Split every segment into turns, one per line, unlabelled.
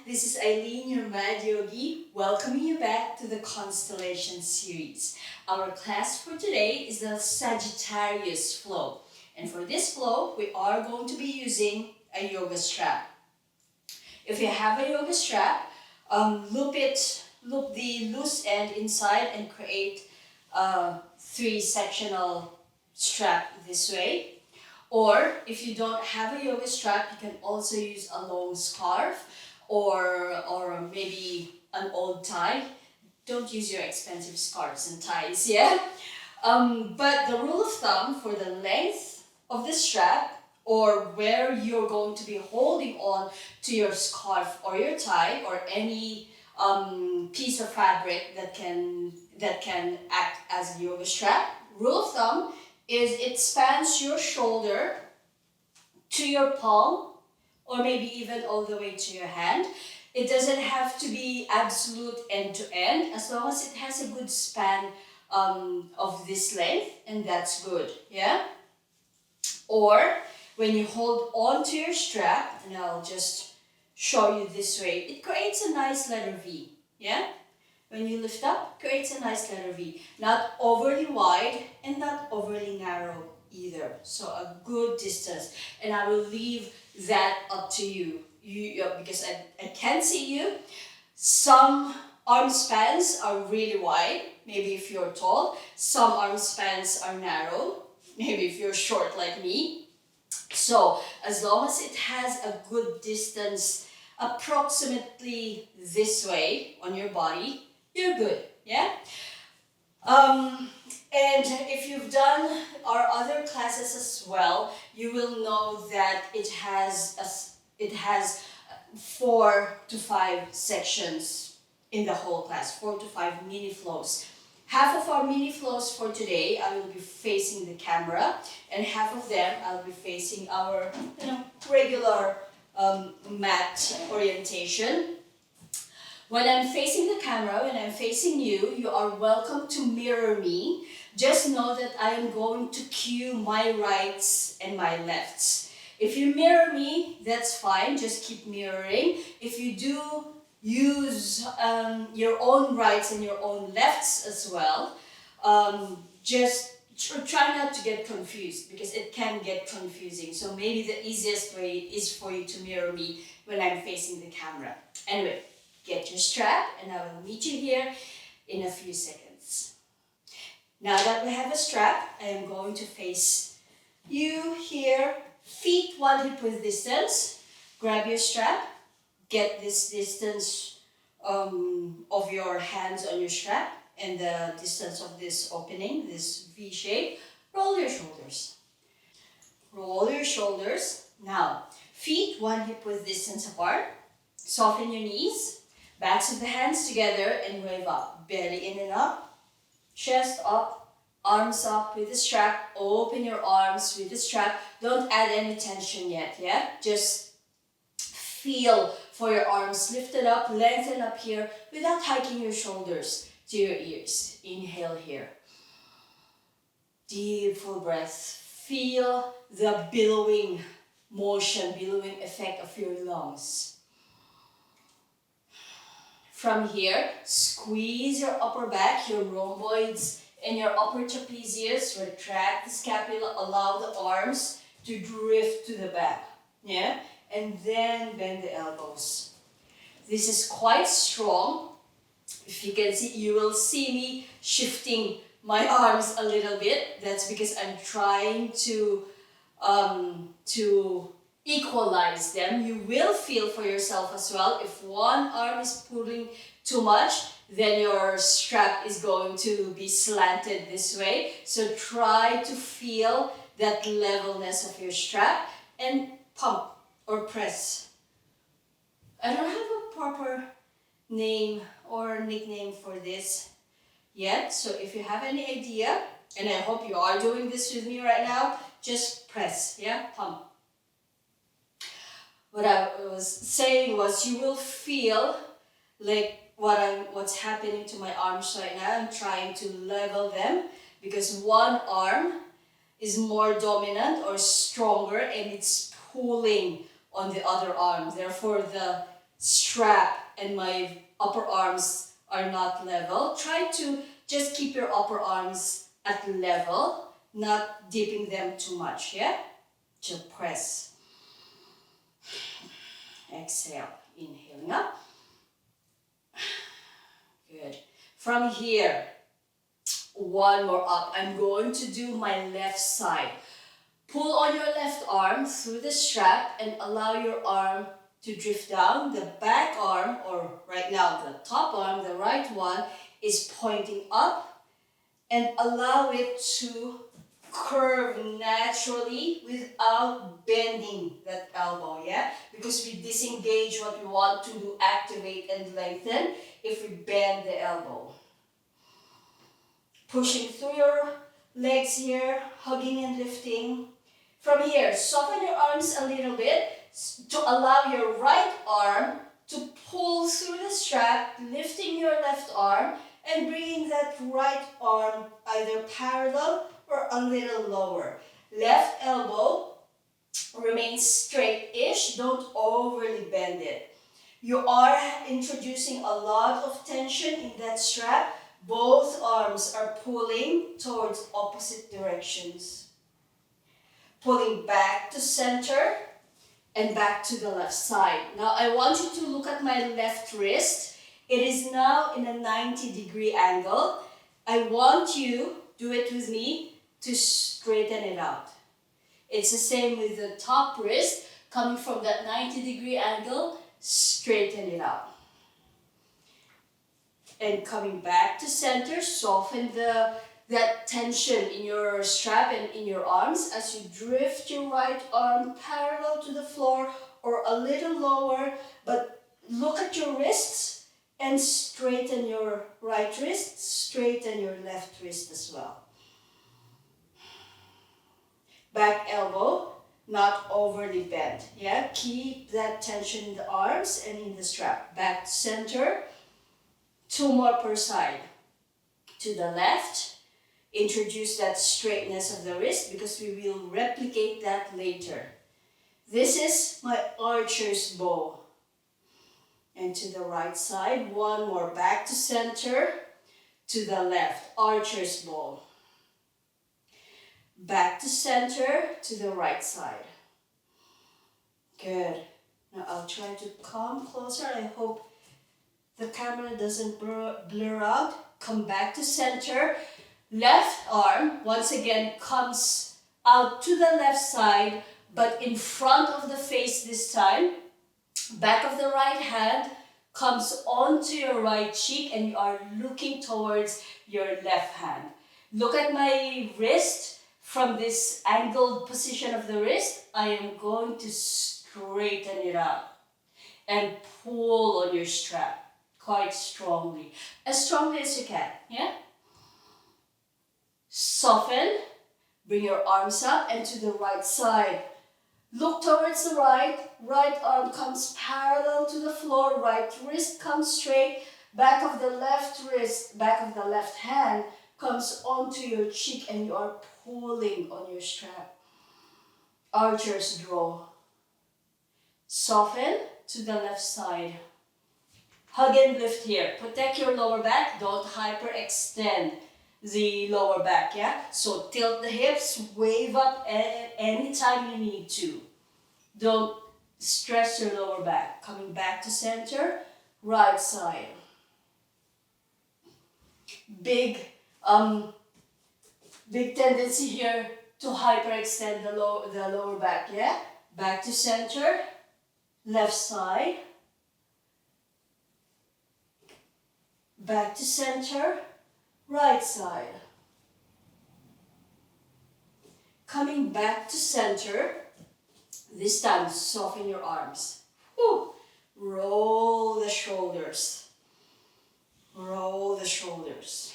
this is Eileen, your Mad Yogi, welcoming you back to the Constellation series. Our class for today is the Sagittarius FLow. And for this flow, we are going to be using a yoga strap. If you have a yoga strap, loop the loose end inside and create a 3-sectional strap this way. Or if you don't have a yoga strap, you can also use a long scarf or maybe an old tie. Don't use your expensive scarves and ties, yeah? But the rule of thumb for the length of the strap or where you're going to be holding on to your scarf or your tie or any piece of fabric that can act as a yoga strap, rule of thumb is it spans your shoulder to your palm or maybe even all the way to your hand. It doesn't have to be absolute end to end as long as it has a good span of this length, and that's good, yeah? Or when you hold on to your strap, and I'll just show you this way, it creates a nice letter V, yeah? When you lift up, creates a nice letter V. Not overly wide and not overly narrow either. So a good distance. And I will leave that up to you. Because I can't see you. Some arm spans are really wide, maybe if you're tall. Some arm spans are narrow, maybe if you're short like me. So as long as it has a good distance, approximately this way on your body, you're good, yeah? And if you've done our other classes as well, you will know that it has 4 to 5 sections in the whole class, 4 to 5 mini flows. Half of our mini flows for today, I will be facing the camera, and half of them I'll be facing our regular mat orientation. When I'm facing the camera, when I'm facing you, you are welcome to mirror me. Just know that I am going to cue my rights and my lefts. If you mirror me, that's fine, just keep mirroring. If you do use your own rights and your own lefts as well, just try not to get confused because it can get confusing. So maybe the easiest way is for you to mirror me when I'm facing the camera. Anyway, get your strap and I will meet you here in a few seconds. Now that we have a strap, I am going to face you here, feet 1 hip width distance. Grab your strap, get this distance of your hands on your strap and the distance of this opening, this V shape. Roll your shoulders. Roll your shoulders. Now, feet 1 hip width distance apart. Soften your knees. Backs of the hands together and wave up. Belly in and up. Chest up. Arms up with the strap. Open your arms with the strap. Don't add any tension yet, yeah? Just feel for your arms lifted up, lengthen up here without hiking your shoulders to your ears. Inhale here. Deep full breath. Feel the billowing motion, billowing effect of your lungs. From here, squeeze your upper back, your rhomboids, and your upper trapezius. Retract the scapula, allow the arms to drift to the back. Yeah? And then bend the elbows. This is quite strong. If you can see, you will see me shifting my arms a little bit. That's because I'm trying to equalize them. You will feel for yourself as well. If one arm is pulling too much, then your strap is going to be slanted this way. So try to feel that levelness of your strap and pump or press. I don't have a proper name or nickname for this yet. So if you have any idea, and I hope you are doing this with me right now, just press, yeah, pump. What I was saying was you will feel like what's happening to my arms right now. I'm trying to level them because one arm is more dominant or stronger and it's pulling on the other arm. Therefore, strap and my upper arms are not level, try to just keep your upper arms at level, not dipping them too much, yeah? Just press. Exhale, inhaling up. Good. From here, one more up. I'm going to do my left side. Pull on your left arm through the strap and allow your arm to drift down. The back arm, or right now the top arm, the right one, is pointing up, and allow it to curve naturally without bending that elbow, yeah? Because we disengage what we want to do, activate and lengthen, if we bend the elbow. Pushing through your legs here, hugging and lifting. From here, soften your arms a little bit to allow your right arm to pull through the strap, lifting your left arm and bringing that right arm either parallel or a little lower. Left elbow remains straight-ish, don't overly bend it. You are introducing a lot of tension in that strap. Both arms are pulling towards opposite directions. Pulling back to center and back to the left side. Now I want you to look at my left wrist. It is now in a 90-degree angle. I want you, do it with me, to straighten it out. It's the same with the top wrist. Coming from that 90-degree angle, straighten it out. And coming back to center, soften that tension in your strap and in your arms as you drift your right arm parallel to the floor or a little lower, but look at your wrists and straighten your right wrist, straighten your left wrist as well. Back elbow, not overly bent, yeah? Keep that tension in the arms and in the strap. Back to center, 2 more per side. To the left, introduce that straightness of the wrist because we will replicate that later. This is my archer's bow. And to the right side, 1 more. Back to center, to the left, archer's bow. Back to center, to the right side. Good. Now I'll try to come closer. I hope the camera doesn't blur out. Come back to center. Left arm, once again, comes out to the left side, but in front of the face this time. Back of the right hand comes onto your right cheek and you are looking towards your left hand. Look at my wrist. From this angled position of the wrist, I am going to straighten it out and pull on your strap quite strongly as you can, yeah? Soften, bring your arms up and to the right side. Look towards the right arm comes parallel to the floor, right wrist comes straight, back of the left wrist, back of the left hand comes onto your cheek and you are pulling on your strap. Archer's draw. Soften to the left side. Hug and lift here. Protect your lower back. Don't hyperextend the lower back, yeah? So tilt the hips, wave up anytime you need to. Don't stress your lower back. Coming back to center, right side. Big tendency here to hyperextend the lower back, yeah? Back to center, left side. Back to center, right side. Coming back to center, this time soften your arms. Whew. Roll the shoulders. Roll the shoulders.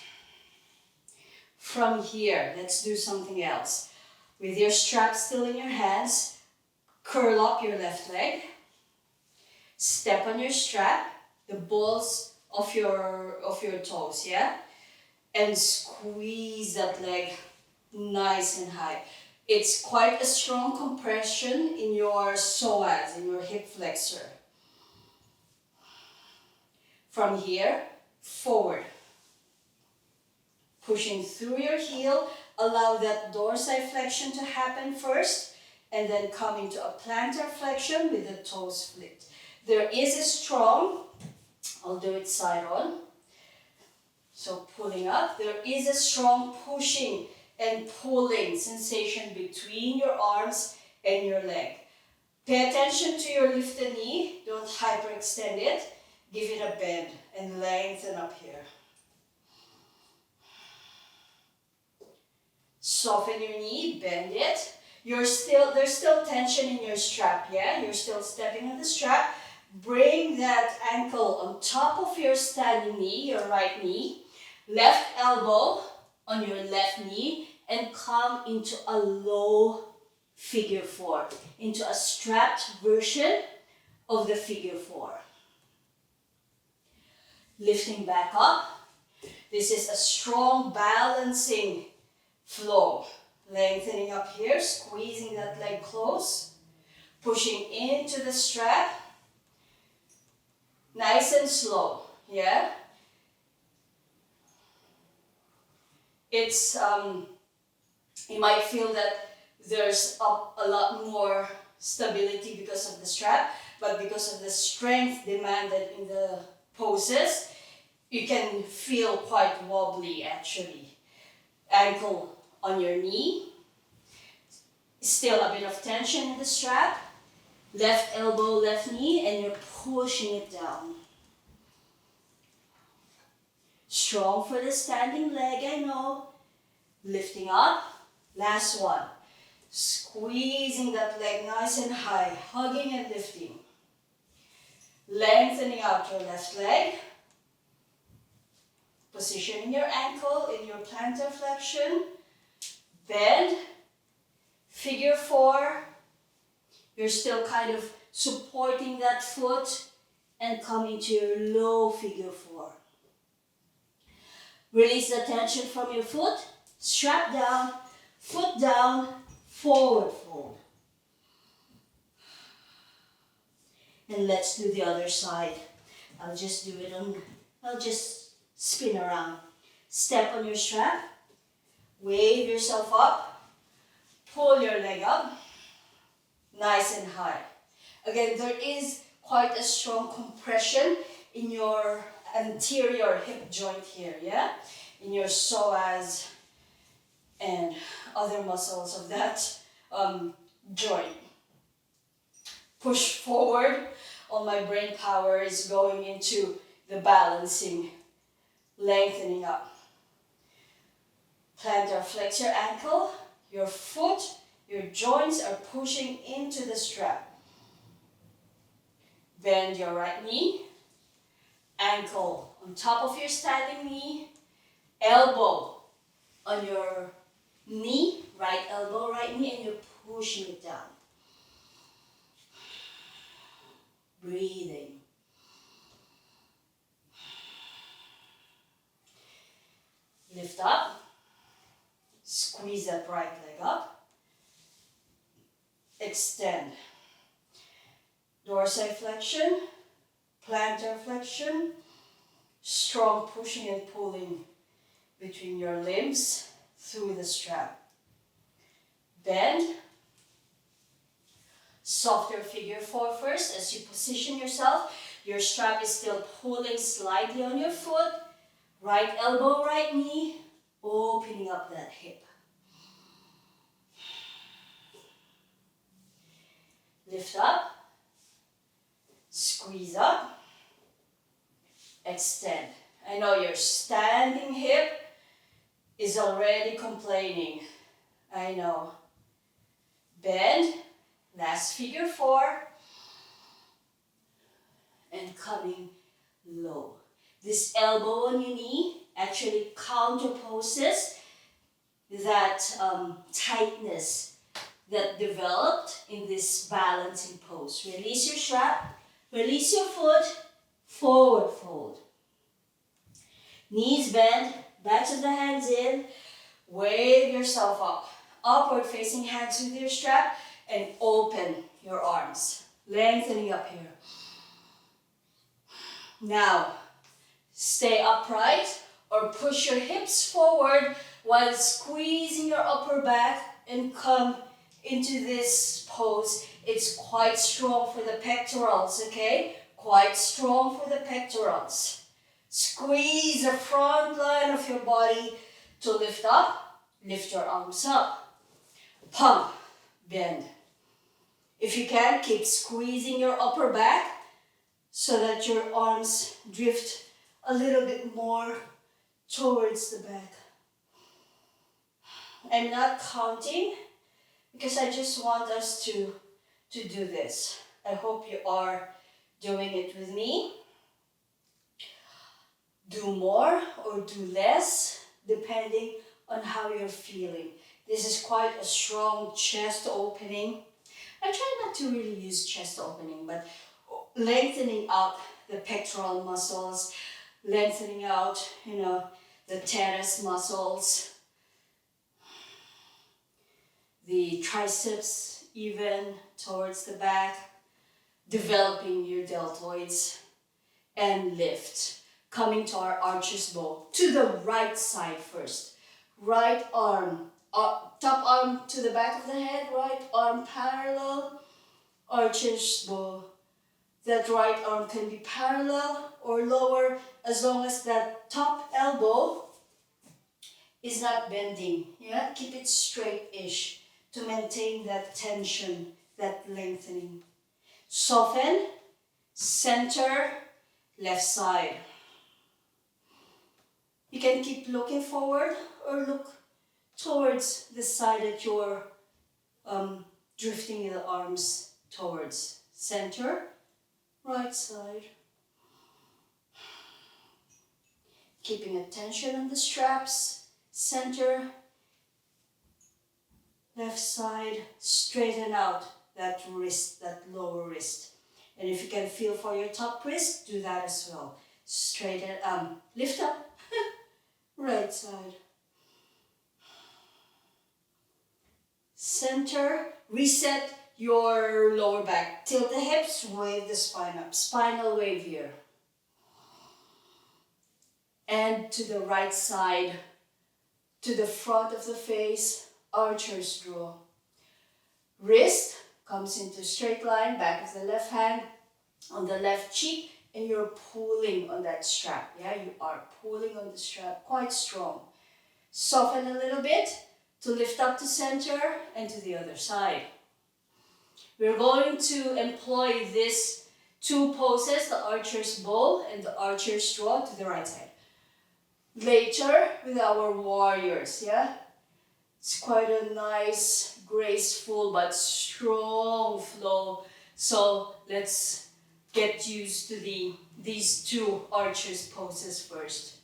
From here, let's do something else. With your strap still in your hands, curl up your left leg. Step on your strap, the balls of your toes, yeah? And squeeze that leg nice and high. It's quite a strong compression in your psoas, in your hip flexor. From here, forward. Pushing through your heel, allow that dorsiflexion to happen first, and then come into a plantar flexion with the toes flipped. There is a strong, I'll do it side on. So pulling up, there is a strong pushing and pulling sensation between your arms and your leg. Pay attention to your lifted knee, don't hyperextend it. Give it a bend and lengthen up here. Soften your knee, bend it. There's still tension in your strap, yeah? You're still stepping on the strap. Bring that ankle on top of your standing knee, your right knee. Left elbow on your left knee and come into a low figure four, into a strapped version of the figure four. Lifting back up. This is a strong balancing flow. Lengthening up here, squeezing that leg close. Pushing into the strap. Nice and slow, yeah? It's, you might feel that there's a lot more stability because of the strap, but because of the strength demanded in the poses, you can feel quite wobbly actually. Ankle on your knee, still a bit of tension in the strap, left elbow, left knee, and you're pushing it down. Strong for the standing leg, I know. Lifting up, last one. Squeezing that leg nice and high, hugging and lifting. Lengthening out your left leg. Positioning your ankle in your plantar flexion. Bend. Figure four. You're still kind of supporting that foot and coming to your low figure four. Release the tension from your foot. Strap down, foot down, forward fold. And let's do the other side. I'll just spin around. Step on your strap, wave yourself up, pull your leg up, nice and high. Again, there is quite a strong compression in your anterior hip joint here, yeah? In your psoas and other muscles of that joint. Push forward. All my brain power is going into the balancing, lengthening up. Plantar flex your ankle, your foot, your joints are pushing into the strap. Bend your right knee, ankle on top of your standing knee, elbow on your knee, right elbow, right knee, and you're pushing it down. Breathing. Lift up. Squeeze that right leg up. Extend. Dorsiflexion, plantar flexion, strong pushing and pulling between your limbs through the strap. Bend. Softer figure four first as you position yourself. Your strap is still pulling slightly on your foot. Right elbow, right knee, opening up that hip. Lift up. Squeeze up. Extend. I know your standing hip is already complaining. I know. Bend. Last figure four. And coming low. This elbow on your knee actually counterposes that tightness that developed in this balancing pose. Release your strap, release your foot, forward fold. Knees bend, backs of the hands in, wave yourself up. Upward facing hands with your strap and open your arms. Lengthening up here. Now, Stay upright or push your hips forward while squeezing your upper back and come into this pose. It's quite strong for the pectorals, okay? Quite strong for the pectorals. Squeeze the front line of your body to lift up. Lift your arms up. Pump, bend. If you can, keep squeezing your upper back so that your arms drift a little bit more towards the back. I'm not counting because I just want us to do this. I hope you are doing it with me. Do more or do less depending on how you're feeling. This is quite a strong chest opening. I try not to really use chest opening, but lengthening out the pectoral muscles, lengthening out, the teres muscles, the triceps even towards the back, developing your deltoids, and lift. Coming to our archer's bow, to the right side first. Right arm, top arm to the back of the head, right arm parallel, archer's bow. That right arm can be parallel or lower as long as that top elbow is not bending. Yeah, keep it straight-ish to maintain that tension, that lengthening. Soften, center, left side. You can keep looking forward or look towards the side that you're drifting the arms towards. Center, right side. Keeping attention on the straps. Center, left side. Straighten out that wrist, that lower wrist. And if you can feel for your top wrist, do that as well. Straighten, lift up. Right side. Center, reset your lower back. Tilt the hips, wave the spine up. Spinal wave here. And to the right side, to the front of the face, archer's draw. Wrist comes into straight line, back of the left hand, on the left cheek, and you're pulling on that strap. Yeah, you are pulling on the strap quite strong. Soften a little bit to lift up to center and to the other side. We're going to employ these two poses, the archer's bow and the archer's draw, to the right side. Later with our warriors, yeah? It's quite a nice, graceful but strong flow. So let's get used to these two archers poses first.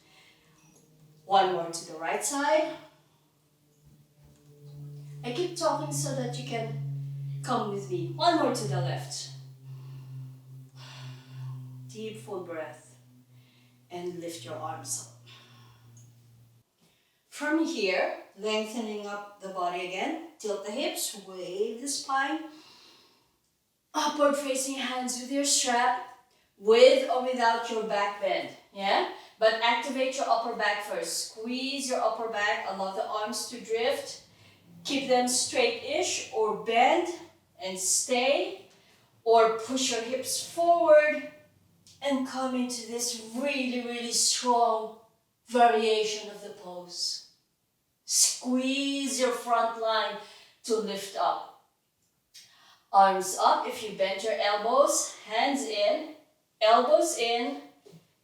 One more to the right side. I keep talking so that you can come with me. One more to the left. Deep full breath. And lift your arms up. From here, lengthening up the body again. Tilt the hips, wave the spine. Upward facing hands with your strap, with or without your back bend, yeah? But activate your upper back first. Squeeze your upper back, allow the arms to drift. Keep them straight-ish or bend and stay. Or push your hips forward and come into this really, really strong variation of the pose. Squeeze your front line to lift up. Arms up if you bend your elbows, hands in, elbows in,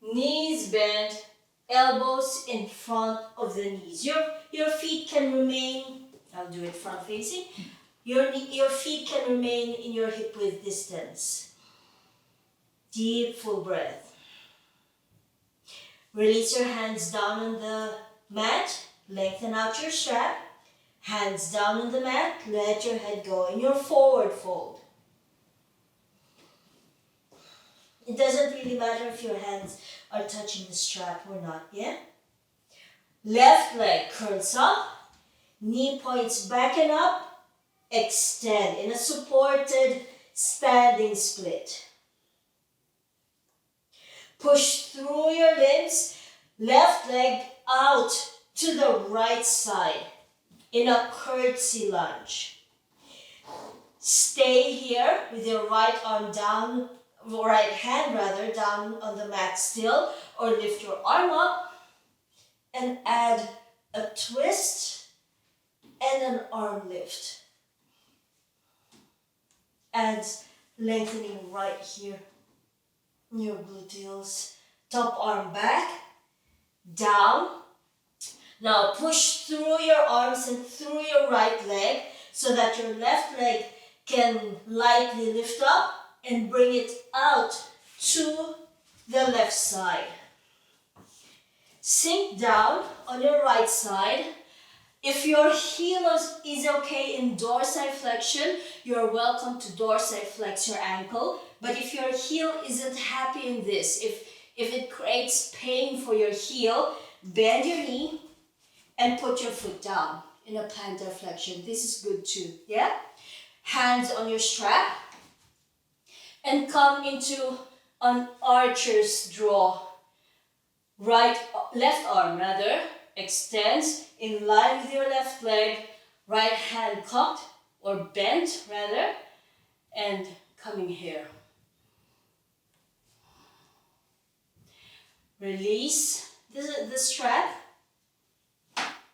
knees bent, elbows in front of the knees. Your feet can remain, I'll do it front facing, your feet can remain in your hip width distance. Deep full breath. Release your hands down on the mat, lengthen out your strap. Hands down on the mat, let your head go in your forward fold. It doesn't really matter if your hands are touching the strap or not, yeah? Left leg curls up, knee points back and up, extend in a supported standing split. Push through your limbs, left leg out to the right side in a curtsy lunge. Stay here with your right arm down, right hand rather, down on the mat still, or lift your arm up and add a twist and an arm lift. Add lengthening right here in your gluteals. Top arm back, down. Now push through your arms and through your right leg so that your left leg can lightly lift up and bring it out to the left side. Sink down on your right side. If your heel is okay in dorsiflexion, you're welcome to dorsiflex your ankle. But if your heel isn't happy in this, if it creates pain for your heel, bend your knee and put your foot down in a plantar flexion. This is good too, yeah? Hands on your strap and come into an archer's draw. Left arm rather extends in line with your left leg, right hand cocked or bent rather, and coming here. Release the strap,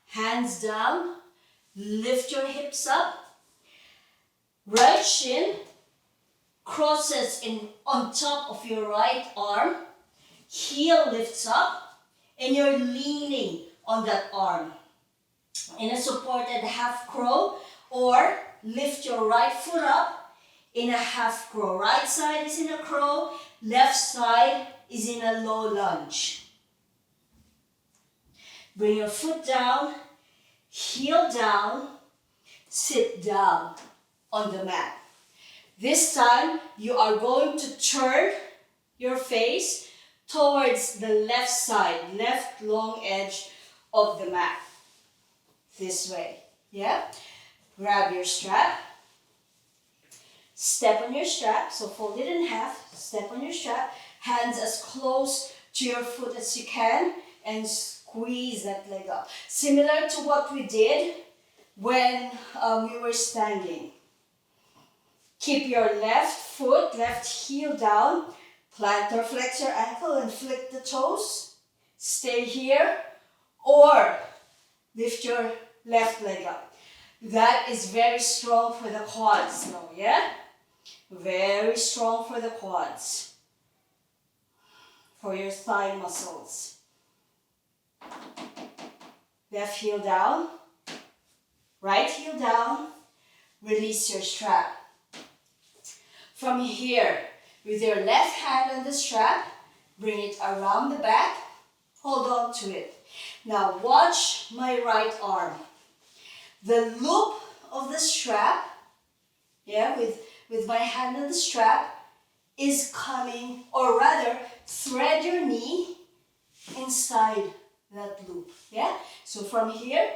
hands down, lift your hips up, right shin crosses on top of your right arm, heel lifts up, and you're leaning on that arm in a supported half crow, or lift your right foot up in a half crow. Right side is in a crow, left side is in a low lunge. Bring your foot down, heel down, sit down on the mat. This time you are going to turn your face towards the left side, left long edge of the mat. This way, yeah? Grab your strap, step on your strap, so fold it in half, step on your strap, hands as close to your foot as you can, and squeeze that leg up. Similar to what we did when we were standing. Keep your left foot, left heel down, plantar flex your ankle and flick the toes. Stay here, or lift your left leg up. That is very strong for the quads now, yeah? Very strong for the quads, for your thigh muscles. Left heel down, right heel down, release your strap. From here, with your left hand on the strap, bring it around the back, hold on to it. Now watch my right arm. The loop of the strap, yeah, with my hand on the strap, is coming, or rather, thread your knee inside that loop, yeah? So from here,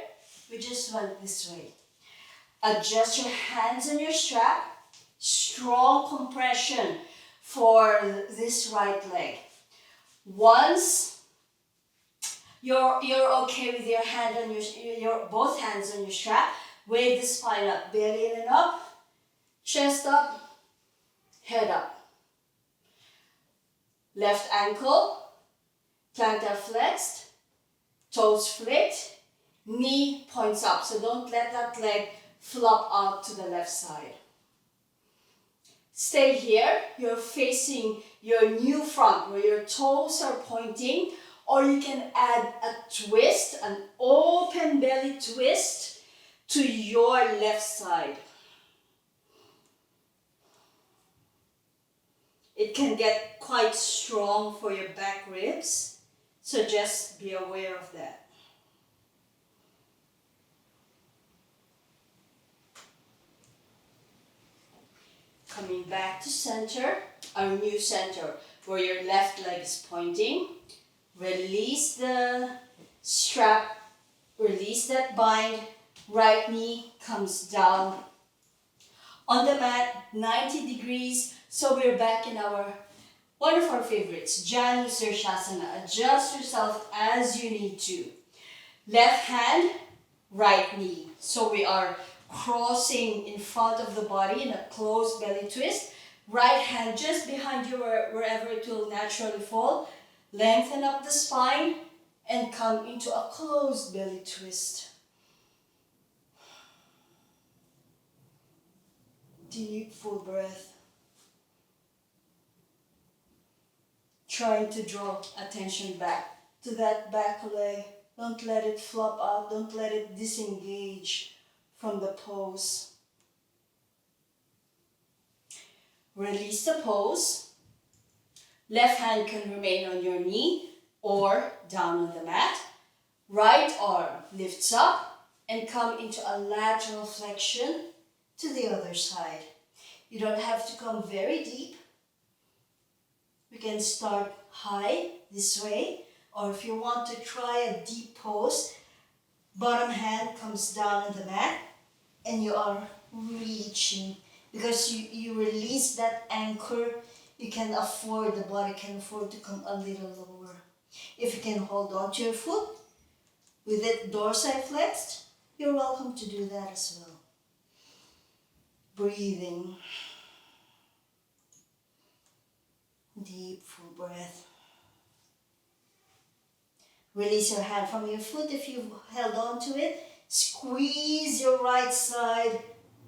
we just went this way. Adjust your hands on your strap, strong compression for this right leg. Once you're okay with your hand on your both hands on your strap, wave the spine up, belly in and up, chest up, head up. Left ankle, plantar flexed, toes flicked, knee points up. So don't let that leg flop out to the left side. Stay here. You're facing your new front where your toes are pointing, or you can add a twist, an open belly twist to your left side. It can get quite strong for your back ribs, so just be aware of that. Coming back to center, our new center, where your left leg is pointing. Release the strap, release that bind, right knee comes down on the mat, 90 degrees, so we're back in our One of our favorites, Janu Sirsasana. Adjust yourself as you need to. Left hand, right knee. So we are crossing in front of the body in a closed belly twist. Right hand just behind you wherever it will naturally fall. Lengthen up the spine and come into a closed belly twist. Deep, full breath. Trying to draw attention back to that back leg. Don't let it flop out. Don't let it disengage from the pose. Release the pose. Left hand can remain on your knee or down on the mat. Right arm lifts up and come into a lateral flexion to the other side. You don't have to come very deep. We can start high this way, or if you want to try a deep pose, bottom hand comes down on the mat and you are reaching. Because you release that anchor, you can afford, the body can afford to come a little lower. If you can hold on to your foot with it dorsiflexed, you're welcome to do that as well. Breathing. Deep, full breath. Release your hand from your foot if you've held on to it. Squeeze your right side.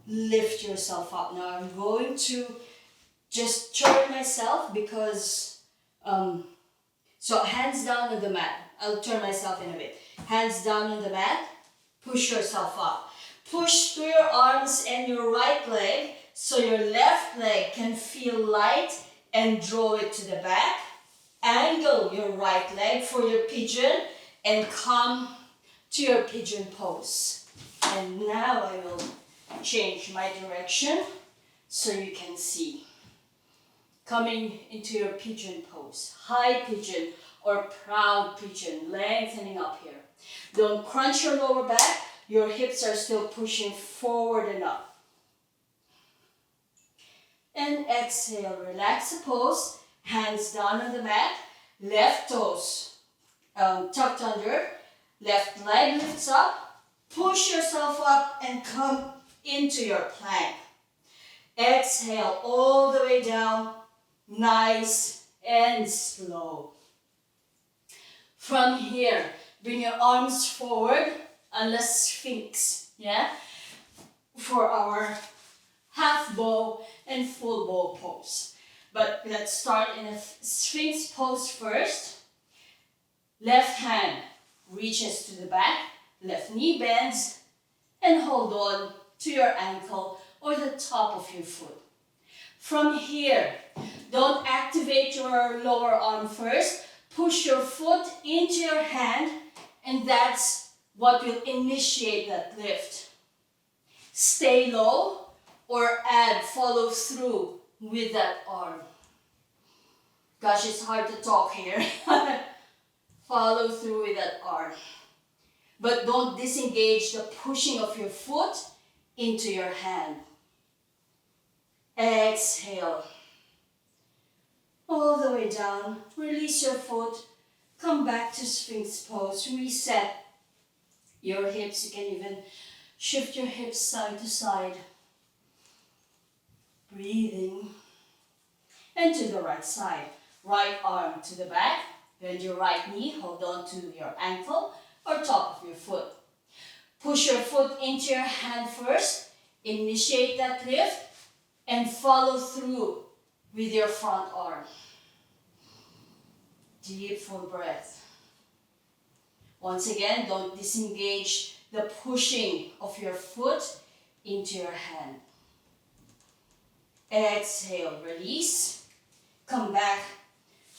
Lift yourself up. Now I'm going to just turn myself because, so hands down on the mat. I'll turn myself in a bit. Hands down on the mat. Push yourself up. Push through your arms and your right leg so your left leg can feel light and draw it to the back. Angle your right leg for your pigeon and come to your pigeon pose. And now I will change my direction so you can see. Coming into your pigeon pose. High pigeon or proud pigeon. Lengthening up here. Don't crunch your lower back. Your hips are still pushing forward and up. And exhale, relax the pose, hands down on the mat, left toes tucked under, left leg lifts up, push yourself up and come into your plank. Exhale all the way down, nice and slow. From here, bring your arms forward, a sphinx, yeah? For our half bow and full bow pose. But let's start in a sphinx pose first. Left hand reaches to the back, left knee bends, and hold on to your ankle or the top of your foot. From here, don't activate your lower arm first. Push your foot into your hand, and that's what will initiate that lift. Stay low or follow through with that arm. Gosh, it's hard to talk here. Follow through with that arm. But don't disengage the pushing of your foot into your hand. Exhale. All the way down. Release your foot. Come back to Sphinx pose. Reset your hips. You can even shift your hips side to side. Breathing. And to the right side. Right arm to the back. Bend your right knee. Hold on to your ankle or top of your foot. Push your foot into your hand first. Initiate that lift. And follow through with your front arm. Deep, full breath. Once again, don't disengage the pushing of your foot into your hand. Exhale, release. Come back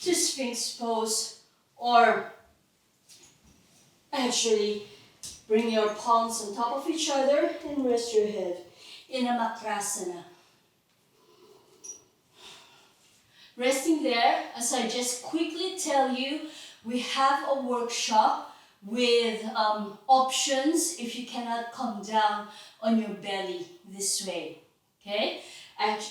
to Sphinx pose, or actually bring your palms on top of each other and rest your head in a Makrasana. Resting there, as I just quickly tell you, we have a workshop with options if you cannot come down on your belly this way, okay?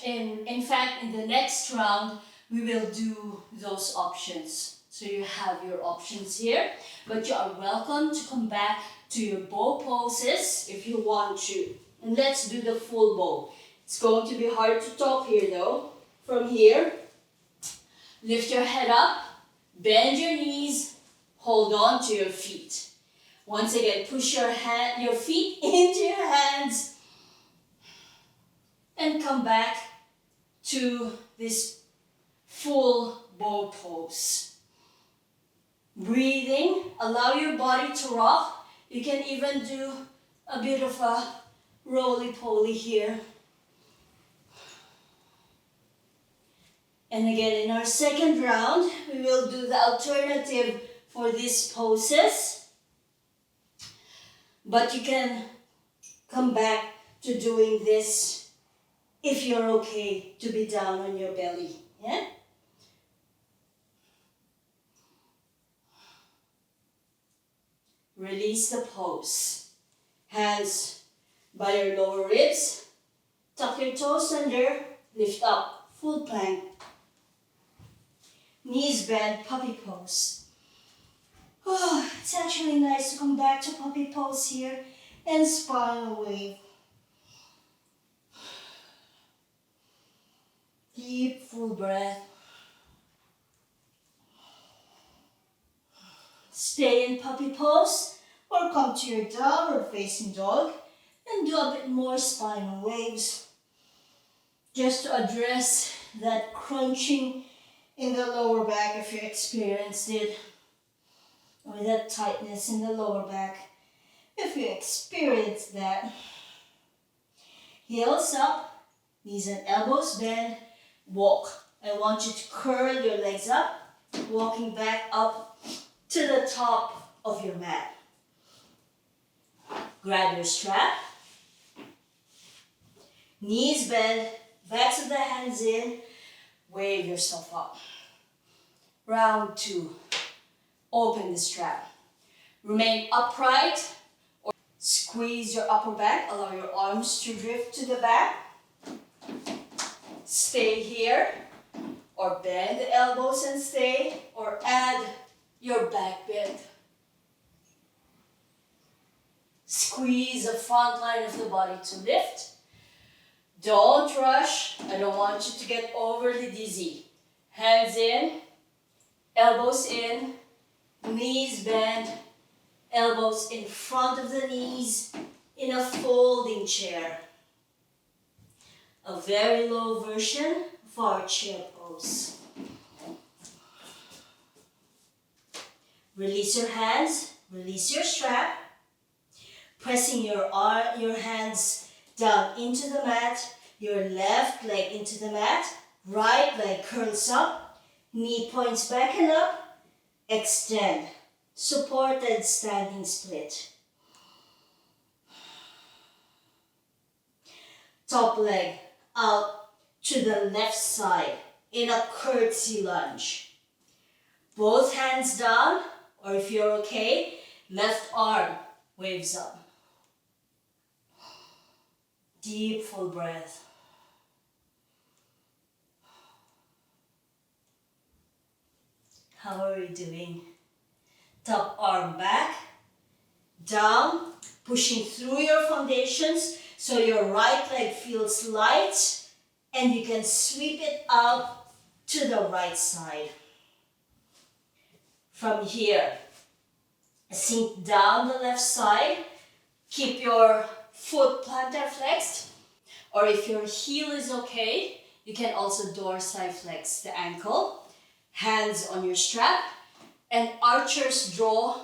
In fact, in the next round, we will do those options. So you have your options here, but you are welcome to come back to your bow poses if you want to. And let's do the full bow. It's going to be hard to talk here though. From here, lift your head up, bend your knees, hold on to your feet. Once again, push your feet into your hands and come back to this full bow pose. Breathing, allow your body to rock. You can even do a bit of a roly-poly here. And again, in our second round, we will do the alternative for these poses. But you can come back to doing this if you're okay to be down on your belly. Yeah? Release the pose. Hands by your lower ribs. Tuck your toes under. Lift up. Full plank. Knees bent. Puppy pose. Oh, it's actually nice to come back to puppy pose here and spinal wave. Deep, full breath. Stay in puppy pose or come to your downward facing dog and do a bit more spinal waves. Just to address that crunching in the lower back if you experienced it. Or that tightness in the lower back if you experienced that. Heels up, knees and elbows bend, walk. I want you to curl your legs up, walking back up to the top of your mat. Grab your strap. Knees bend, backs of the hands in, wave yourself up. Round 2. Open the strap. Remain upright or squeeze your upper back. Allow your arms to drift to the back. Stay here or bend the elbows and stay or add your back bend. Squeeze the front line of the body to lift. Don't rush. I don't want you to get overly dizzy. Hands in, elbows in, knees bend, elbows in front of the knees in a folding chair. A very low version of our chair pose. Release your hands, release your strap, pressing your hands down into the mat, your left leg into the mat, right leg curls up, knee points back and up, extend, supported standing split. Top leg out to the left side in a curtsy lunge. Both hands down, or if you're okay, left arm waves up. Deep, full breath. How are we doing? Top arm back, down, pushing through your foundations so your right leg feels light and you can sweep it out to the right side. From here, sink down the left side, keep your foot plantar flexed, or if your heel is okay, you can also dorsiflex the ankle. Hands on your strap, and archers draw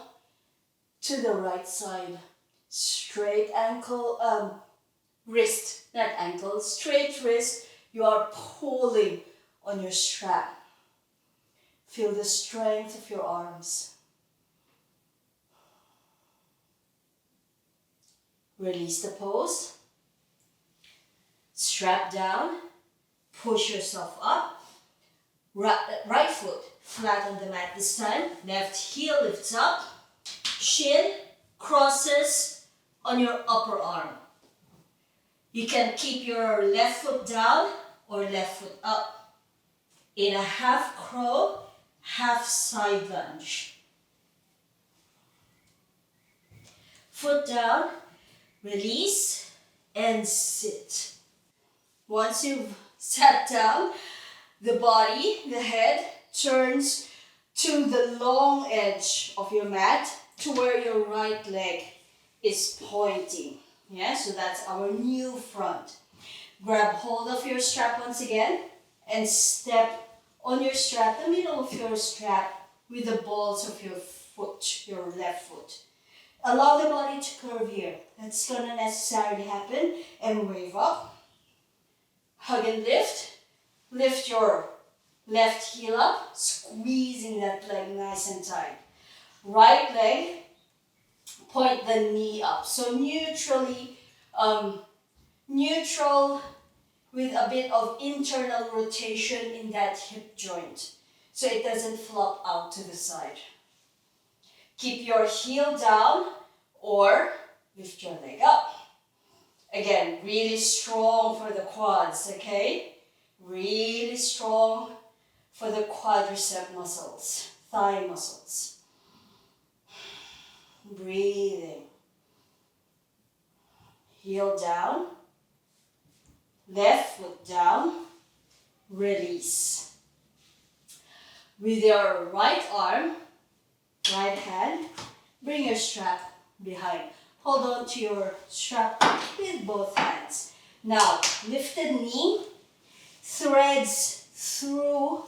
to the right side. Straight ankle, wrist, not ankle, straight wrist. You are pulling on your strap. Feel the strength of your arms. Release the pose. Strap down, push yourself up. Right foot flat on the mat this time. Left heel lifts up. Shin crosses on your upper arm. You can keep your left foot down or left foot up. in a half crow, half side lunge. Foot down, release, and sit. Once you've sat down, the body, the head, turns to the long edge of your mat to where your right leg is pointing. Yeah, so that's our new front. Grab hold of your strap once again and step on your strap, the middle of your strap, with the balls of your foot, your left foot. Allow the body to curve here. That's going to necessarily happen. And wave up. Hug and lift. Lift your left heel up, squeezing that leg nice and tight. Right leg, point the knee up. So neutral with a bit of internal rotation in that hip joint, so it doesn't flop out to the side. Keep your heel down or lift your leg up. Again, really strong for the quads, okay? Really strong for the quadricep muscles, thigh muscles. Breathing. Heel down. Left foot down. Release. With your right arm, right hand, bring your strap behind. Hold on to your strap with both hands. Now, lifted knee threads through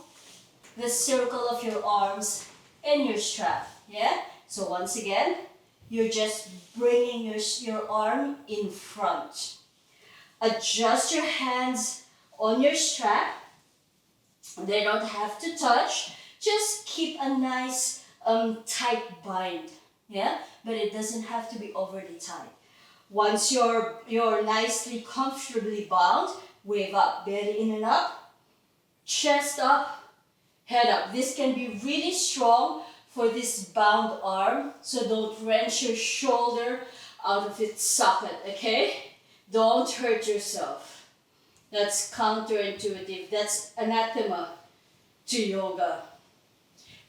the circle of your arms and your strap. Yeah? So once again, you're just bringing your arm in front. Adjust your hands on your strap. They don't have to touch. Just keep a nice tight bind. Yeah? But it doesn't have to be overly tight. Once you're nicely, comfortably bound, wave up, belly in and up, chest up, head up. This can be really strong for this bound arm, so don't wrench your shoulder out of its socket, okay? Don't hurt yourself. That's counterintuitive. That's anathema to yoga.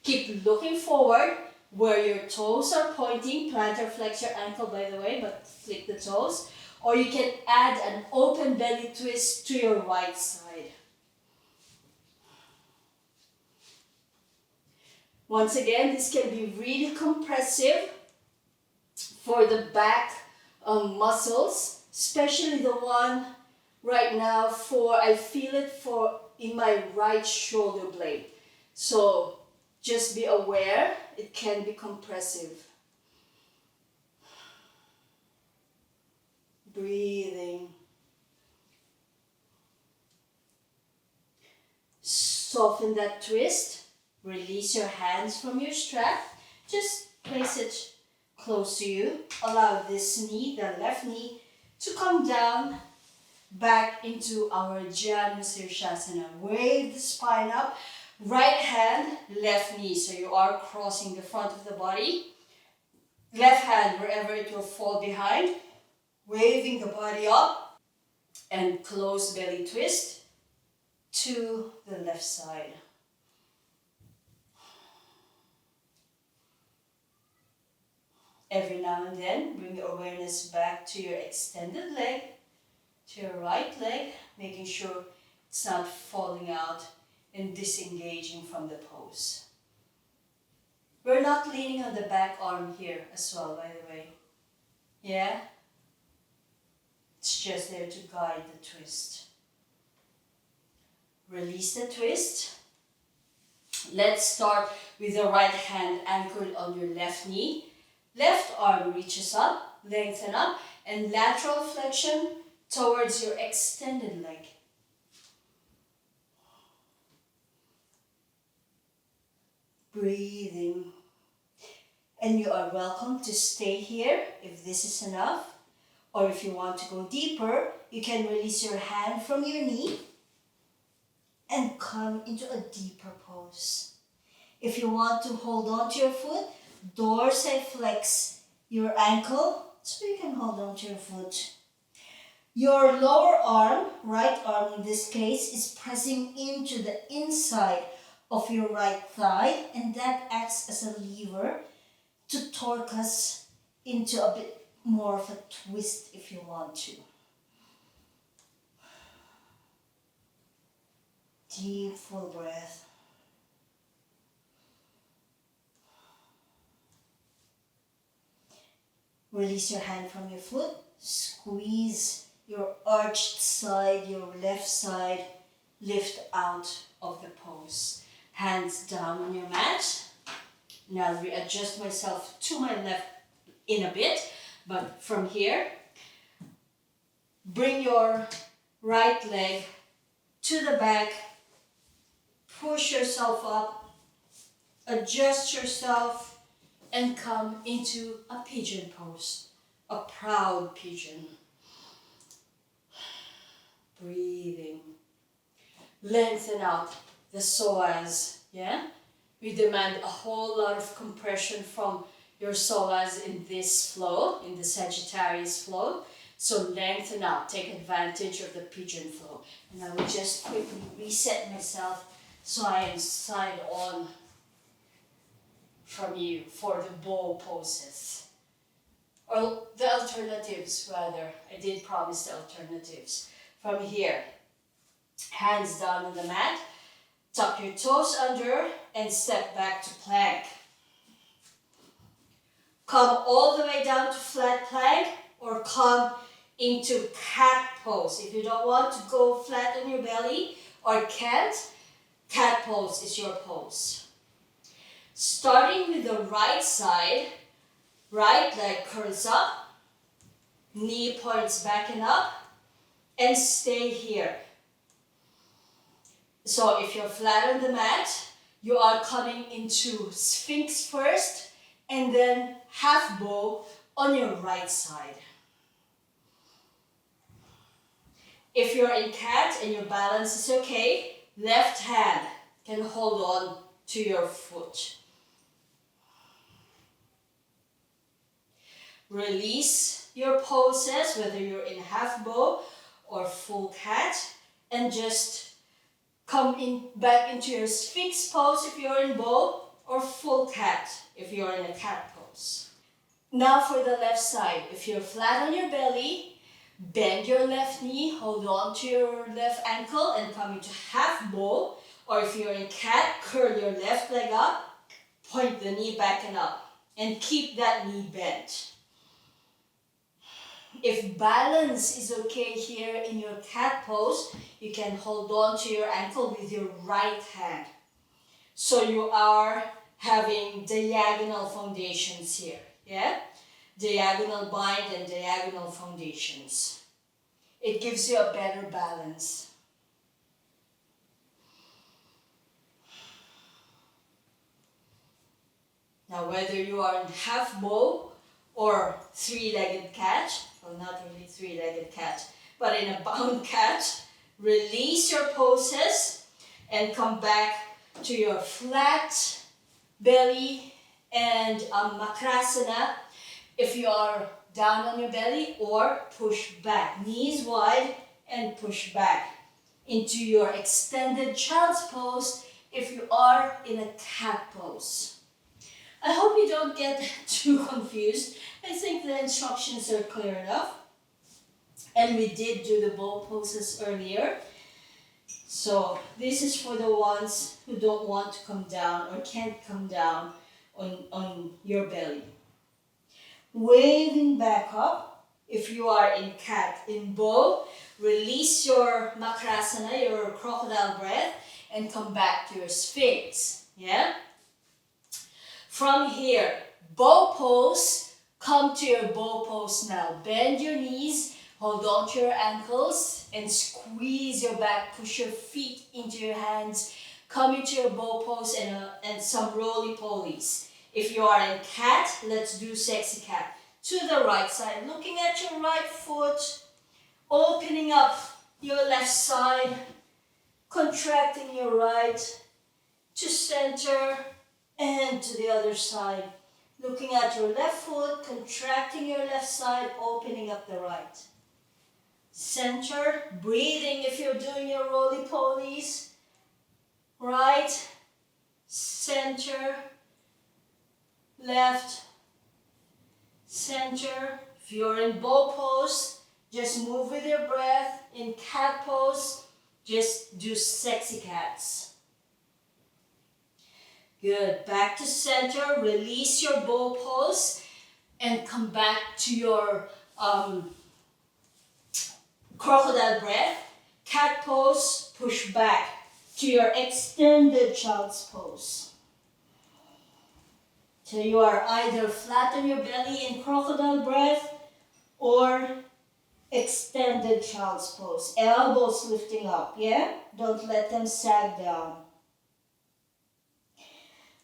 Keep looking forward where your toes are pointing. Plantar flex your ankle, by the way, but flick the toes. Or you can add an open belly twist to your right side. Once again, this can be really compressive for the back muscles, especially the one right now I feel it in my right shoulder blade. So just be aware, it can be compressive. Breathing. Soften that twist. Release your hands from your strap. Just place it close to you. Allow this knee, the left knee, to come down back into our Janusirsasana. Wave the spine up. Right hand, left knee. So you are crossing the front of the body. Left hand wherever it will fall behind. Waving the body up. And close belly twist to the left side. Every now and then, bring your awareness back to your extended leg, to your right leg, making sure it's not falling out and disengaging from the pose. We're not leaning on the back arm here as well, by the way. Yeah? It's just there to guide the twist. Release the twist. Let's start with the right hand anchored on your left knee. Left arm reaches up, lengthen up, and lateral flexion towards your extended leg. Breathing. And you are welcome to stay here if this is enough. Or if you want to go deeper, you can release your hand from your knee and come into a deeper pose. If you want to hold on to your foot, dorsiflex your ankle so you can hold on to your foot. Your lower arm, right arm in this case, is pressing into the inside of your right thigh, and that acts as a lever to torque us into a bit more of a twist if you want to. Deep, full breath. Release your hand from your foot. Squeeze your arched side, your left side. Lift out of the pose. Hands down on your mat. Now I'll readjust myself to my left in a bit. But from here, bring your right leg to the back. Push yourself up. Adjust yourself and come into a pigeon pose. A proud pigeon. Breathing. Lengthen out the psoas, yeah? We demand a whole lot of compression from your psoas in this flow, in the Sagittarius flow. So lengthen out, take advantage of the pigeon flow. And I will just quickly reset myself so I am side on from you for the bow poses. Or the alternatives rather. I did promise the alternatives. From here, hands down on the mat, tuck your toes under and step back to plank. Come all the way down to flat plank or come into cat pose. If you don't want to go flat on your belly or can't, cat pose is your pose. Starting with the right side, right leg curls up, knee points back and up, and stay here. So if you're flat on the mat, you are coming into Sphinx first and then half bow on your right side. If you're in cat and your balance is okay, left hand can hold on to your foot. Release your poses, whether you're in half bow or full cat, and just come in back into your Sphinx pose if you're in bow, or full cat if you're in a cat pose. Now for the left side. If you're flat on your belly, bend your left knee, hold on to your left ankle and come into half bow. Or if you're in cat, curl your left leg up, point the knee back and up, and keep that knee bent. If balance is okay here in your cat pose, you can hold on to your ankle with your right hand. So you are having diagonal foundations here, yeah? Diagonal bind and diagonal foundations. It gives you a better balance. Now whether you are in half bow or three-legged cat, well not really three-legged cat, but in a bound cat, release your poses and come back to your flat belly and makrasana if you are down on your belly, or push back, knees wide and push back into your extended child's pose if you are in a cat pose. I hope you don't get too confused. I think the instructions are clear enough. And we did do the bow poses earlier. So this is for the ones who don't want to come down or can't come down on your belly. Waving back up. If you are in cat, in bow, release your makrasana, your crocodile breath, and come back to your sphinx. Yeah? From here, bow pose, come to your bow pose now. Bend your knees, hold on to your ankles, and squeeze your back. Push your feet into your hands. Come into your bow pose and some roly-polies. If you are in cat, let's do sexy cat. To the right side, looking at your right foot, opening up your left side, contracting your right to center and to the other side. Looking at your left foot, contracting your left side, opening up the right. center, breathing if you're doing your roly-polies. Right, center, left, center. If you're in bow pose, just move with your breath. In cat pose, just do sexy cats. Good, back to center, release your bow pose and come back to your crocodile breath. Cat pose, push back to your extended child's pose. So you are either flat on your belly in crocodile breath or extended child's pose. Elbows lifting up, yeah? Don't let them sag down.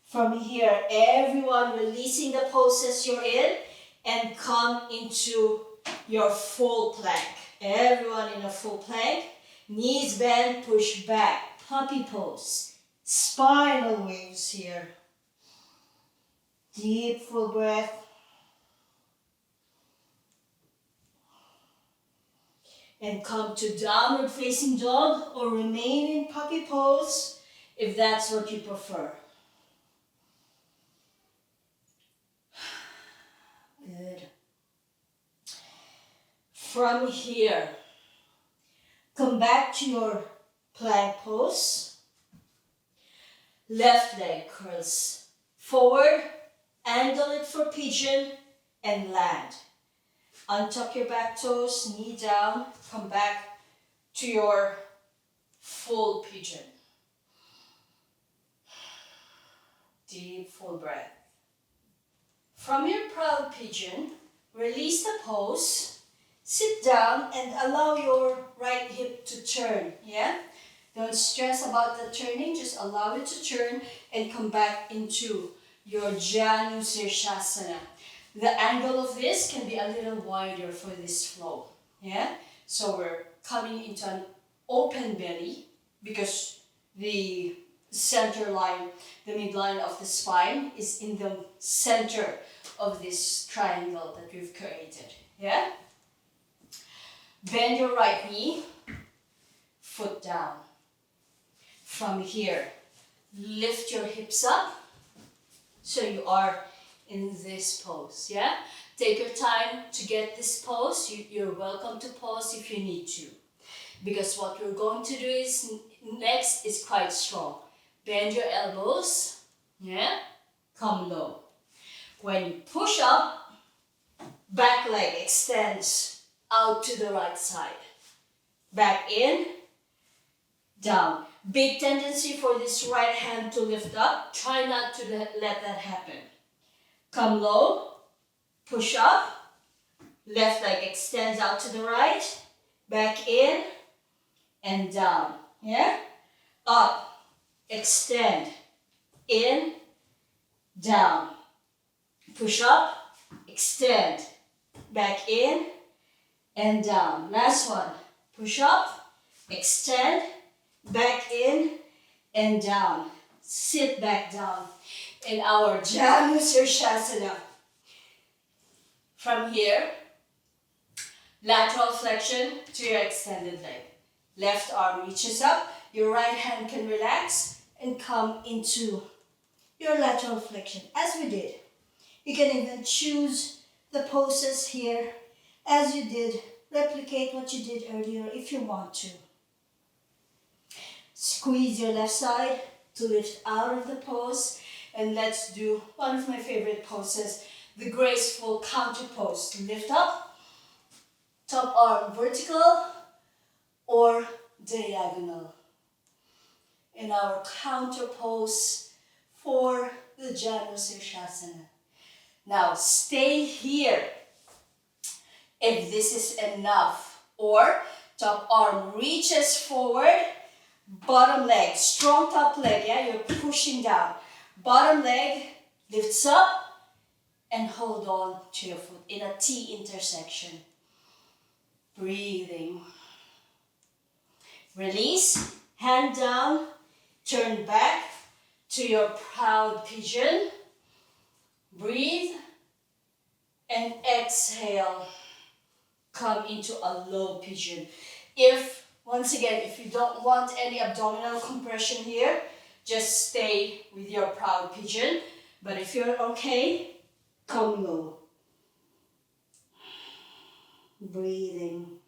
From here, everyone releasing the poses you're in and come into your full plank. Everyone in a full plank. Knees bend, push back. Puppy pose. Spinal waves here. Deep full breath. And come to downward facing dog or remain in puppy pose if that's what you prefer. Good. From here, come back to your plank pose. Left leg curls forward, angle it for pigeon, and land. Untuck your back toes, knee down, come back to your full pigeon. Deep full breath. From your proud pigeon, release the pose, sit down and allow your right hip to turn, yeah? Don't stress about the turning, just allow it to turn and come back into your Janu Sirsasana. The angle of this can be a little wider for this flow, yeah? So we're coming into an open belly because the center line, the midline of the spine is in the center of this triangle that we've created, yeah? Bend your right knee, foot down. From here, lift your hips up so you are in this pose, yeah? Take your time to get this pose. You're welcome to pause if you need to. Because what we're going to do is, next is quite strong. Bend your elbows, yeah? Come low. When you push up, back leg extends out to the right side. Back in, down. Big tendency for this right hand to lift up. Try not to let that happen. Come low, push up, left leg extends out to the right, back in, and down, yeah? Up, extend, in, down. Push up, extend, back in, and down. Last one, push up, extend, back in, and down. Sit back down in our Janu Sirsasana. From here, lateral flexion to your extended leg. Left arm reaches up, your right hand can relax and come into your lateral flexion, as we did. You can even choose the poses here, as you did. Replicate what you did earlier if you want to. Squeeze your left side to lift out of the pose. And let's do one of my favorite poses, the graceful counter pose. Lift up, top arm vertical or diagonal. In our counter pose for the Janu Sirsasana. Now stay here if this is enough. Or top arm reaches forward, bottom leg, strong top leg, yeah, you're pushing down. Bottom leg lifts up and hold on to your foot in a T intersection. Breathing. Release, hand down, turn back to your proud pigeon. Breathe and exhale. come into a low pigeon. Once again, if you don't want any abdominal compression here, just stay with your proud pigeon. But if you're okay, come low. Breathing.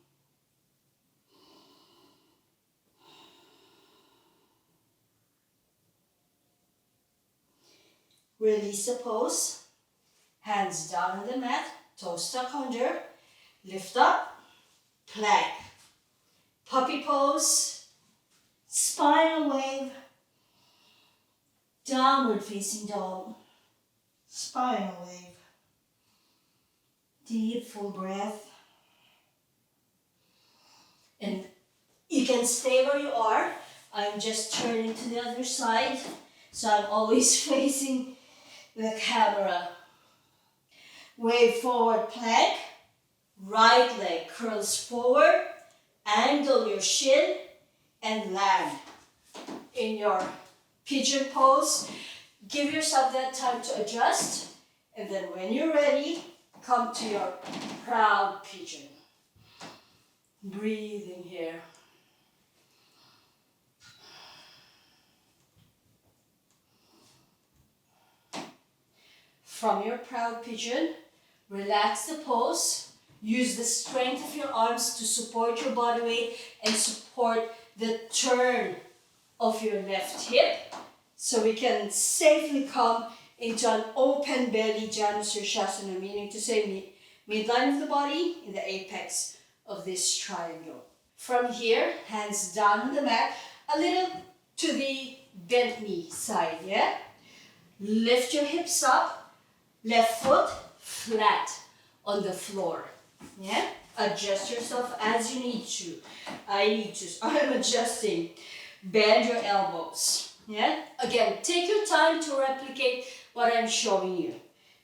Release the pose. Hands down on the mat, toes tuck under. Lift up, plank. Puppy pose, spinal wave, downward facing dog, spinal wave. Deep, full breath. And you can stay where you are. I'm just turning to the other side, so I'm always facing the camera. Wave forward plank, right leg curls forward, angle your shin, and land in your pigeon pose. Give yourself that time to adjust, and then when you're ready, come to your proud pigeon. Breathing here. From your proud pigeon, relax the pose. Use the strength of your arms to support your body weight and support the turn of your left hip, so we can safely come into an open belly Janushirshasana, meaning to say midline of the body in the apex of this triangle. From here, hands down on the mat, a little to the bent knee side, yeah? Lift your hips up, left foot flat on the floor, yeah? Adjust yourself as you need to. I'm adjusting. Bend your elbows, yeah? Again, take your time to replicate what I'm showing you.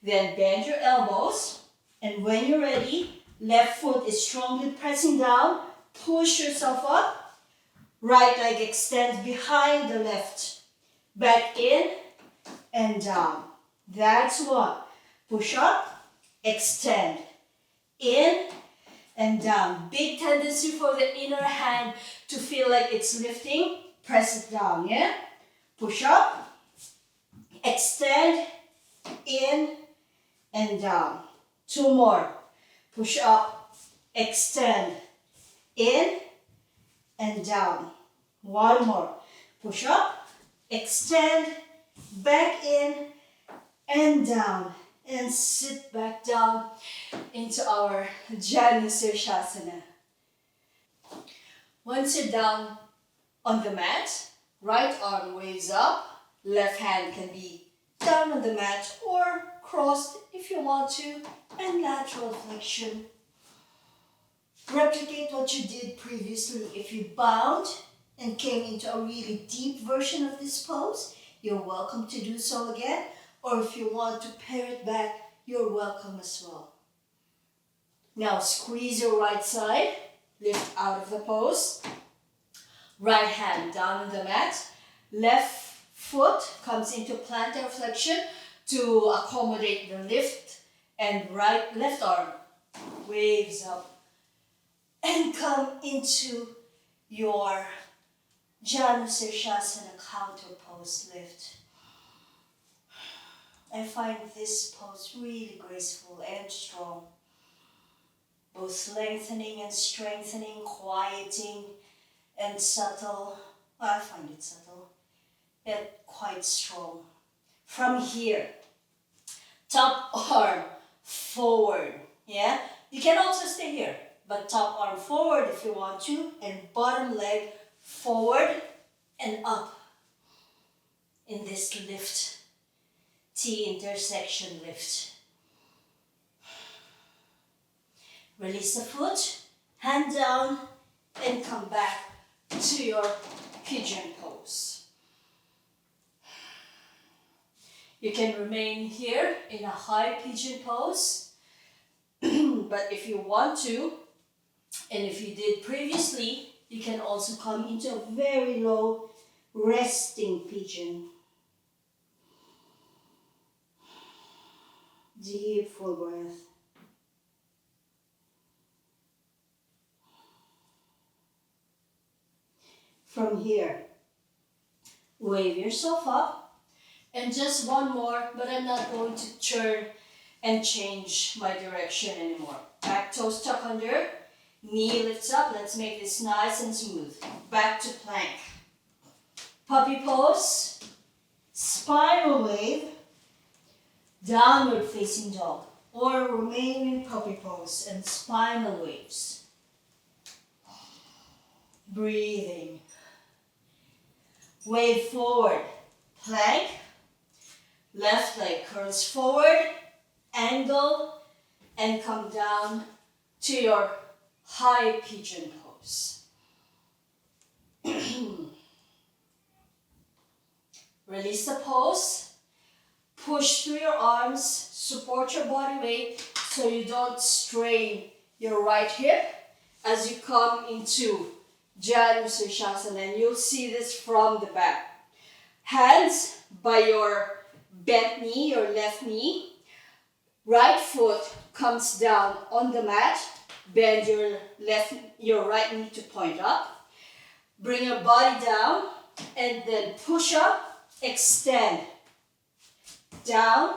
Then bend your elbows, and when you're ready, left foot is strongly pressing down, push yourself up, right leg extends behind the left, back in and down. That's one. Push up, extend, in and down. Big tendency for the inner hand to feel like it's lifting. Press it down, yeah? Push up, extend, in and down. Two more. Push up, extend, in and down. One more. Push up, extend, back in and down. And sit back down into our Janushirshasana. Once you're down on the mat, right arm waves up, left hand can be down on the mat or crossed if you want to, and lateral flexion. Replicate what you did previously. If you bowed and came into a really deep version of this pose, you're welcome to do so again. Or if you want to pare it back, you're welcome as well. Now squeeze your right side, lift out of the pose. Right hand down on the mat. Left foot comes into plantar flexion to accommodate the lift, and left arm waves up and come into your Janushirshasana counter pose lift. I find this pose really graceful and strong. Both lengthening and strengthening, quieting and subtle. I find it subtle, yet quite strong. From here, top arm forward, yeah? You can also stay here, but top arm forward if you want to, and bottom leg forward and up in this lift. T intersection lift. Release the foot, hand down, and come back to your pigeon pose. You can remain here in a high pigeon pose, but if you want to, and if you did previously, you can also come into a very low resting pigeon. Deep full breath. From here, wave yourself up. And just one more, but I'm not going to turn and change my direction anymore. Back toes tuck under, knee lifts up. Let's make this nice and smooth. Back to plank. Puppy pose, spiral wave, downward facing dog, or remain in puppy pose and spinal waves. Breathing. Wave forward, plank, left leg curls forward, angle, and come down to your high pigeon pose. Release the pose, push through your arms, support your body weight so you don't strain your right hip as you come into Janu Sirsasana, and you'll see this from the back. Hands by your bent knee, your left knee. Right foot comes down on the mat. Bend your right knee to point up. Bring your body down and then push up, extend. Down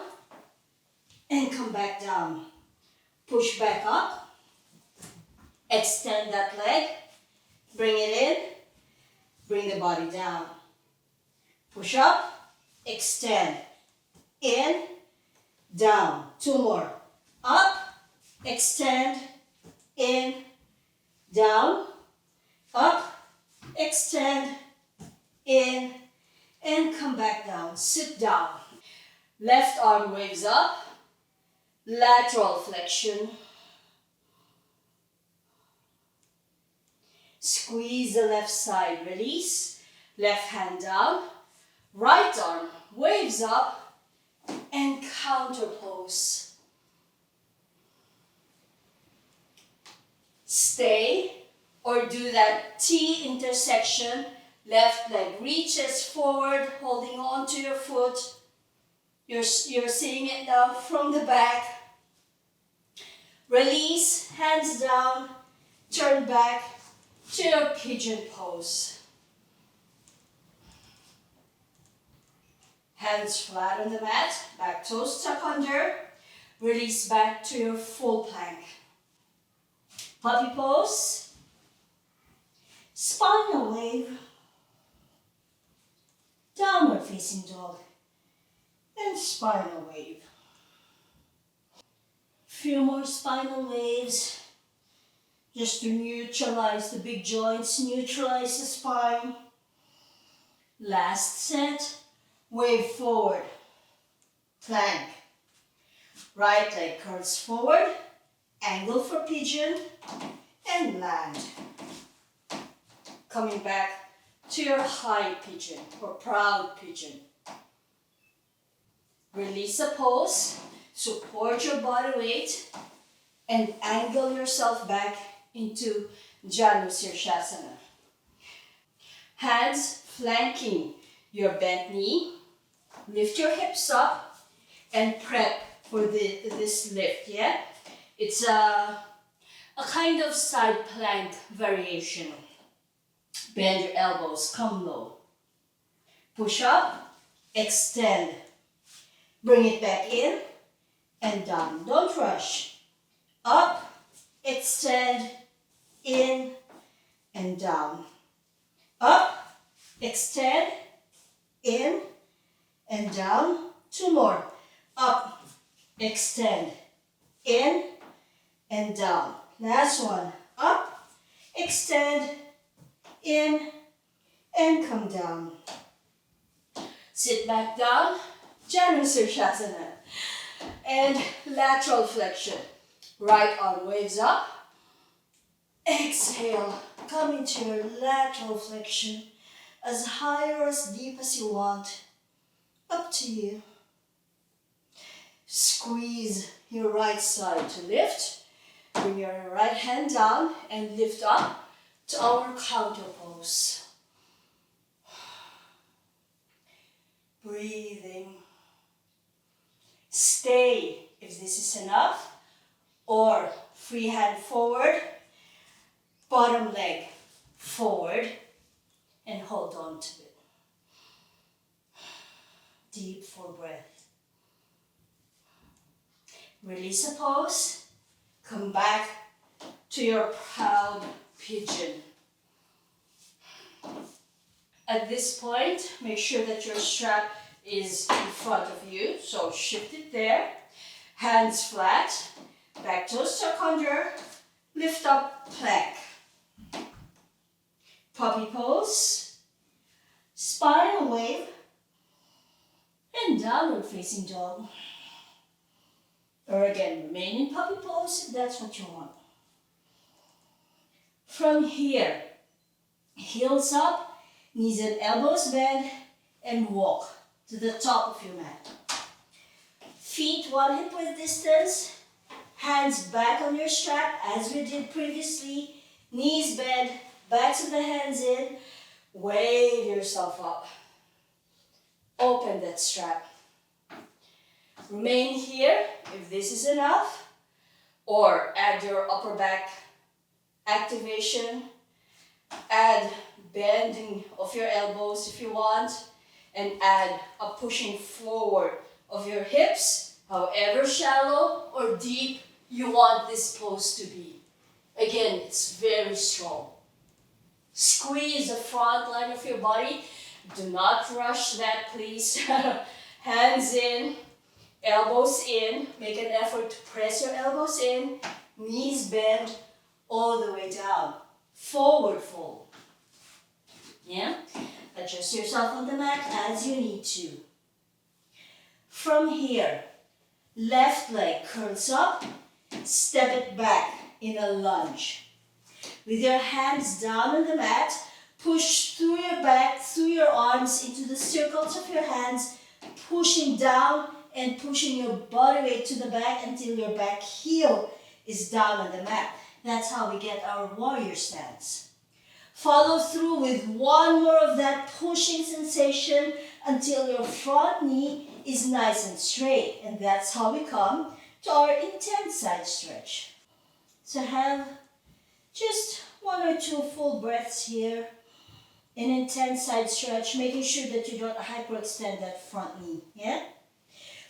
and come back down. Push back up. Extend that leg. Bring it in, bring the body down. Push up, extend, in, down. Two more. Up, extend, in, down, up, extend, in, and come back down. Sit down. Left arm waves up, lateral flexion. Squeeze the left side, release, left hand down, right arm waves up, and counter pose. Stay or do that T intersection, left leg reaches forward, holding on to your foot. You're seeing it now from the back. Release, hands down, turn back to your pigeon pose. Hands flat on the mat, back toes tuck under. Release back to your full plank. Puppy pose, spinal wave, downward facing dog, and spinal wave. Few more spinal waves. Just to neutralize the big joints, neutralize the spine. Last set, wave forward, plank. Right leg curls forward, angle for pigeon, and land. Coming back to your high pigeon or proud pigeon. Release the pose, support your body weight, and angle yourself back into Janu Sirsasana. Hands flanking your bent knee. Lift your hips up and prep for this lift, yeah? It's a kind of side plank variation. Bend your elbows, come low. Push up, extend. Bring it back in and down. Don't rush. Up, extend, in, and down. Up, extend, in, and down. Two more. Up, extend, in, and down. Last one. Up, extend, in, and come down. Sit back down. Janu Sirsasana. And lateral flexion. Right arm waves up. Exhale. Come into your lateral flexion. As high or as deep as you want. Up to you. Squeeze your right side to lift. Bring your right hand down and lift up to our counter pose. Breathing. Stay if this is enough, or free hand forward, bottom leg forward, and hold on to it. Deep, full breath. Release the pose. Come back to your proud pigeon. At this point, make sure that your strap is in front of you. So shift it there. Hands flat. Back toes tuck under. Lift up, plank. Puppy pose. Spinal wave. And downward facing dog. Or again, remain in puppy pose if that's what you want. From here, heels up, knees and elbows bend, and walk to the top of your mat. Feet 1 hip width distance, hands back on your strap as we did previously, knees bend, backs of the hands in, wave yourself up. Open that strap. Remain here if this is enough, or add your upper back activation, add bending of your elbows if you want, and add a pushing forward of your hips, however shallow or deep you want this pose to be. Again, it's very strong. Squeeze the front line of your body. Do not rush that, please. Hands in, elbows in. Make an effort to press your elbows in. Knees bend all the way down. Forward fold. Yeah? Adjust yourself on the mat as you need to. From here, left leg curls up. Step it back in a lunge. With your hands down on the mat, push through your back, through your arms, into the circles of your hands, pushing down and pushing your body weight to the back until your back heel is down on the mat. That's how we get our warrior stance. Follow through with one more of that pushing sensation until your front knee is nice and straight. And that's how we come to our intense side stretch. So have just 1 or 2 full breaths here. An intense side stretch, making sure that you don't hyperextend that front knee. Yeah?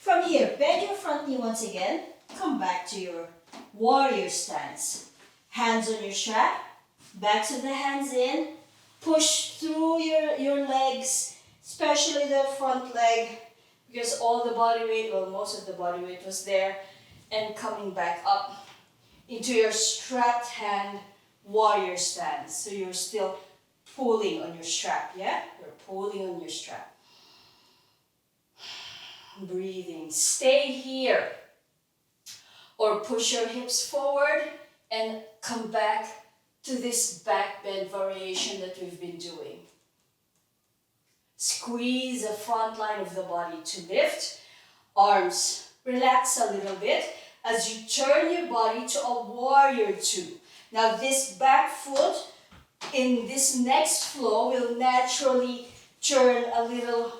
From here, bend your front knee once again. Come back to your warrior stance. Hands on your strap, backs of the hands in. Push through your legs, especially the front leg, because all the body weight, well, most of the body weight was there. And coming back up into your strapped hand warrior stance. So you're still pulling on your strap, yeah? You're pulling on your strap. Breathing. Stay here. Or push your hips forward and come back to this back bend variation that we've been doing. Squeeze the front line of the body to lift. Arms relax a little bit as you turn your body to a warrior two. Now this back foot in this next flow will naturally turn a little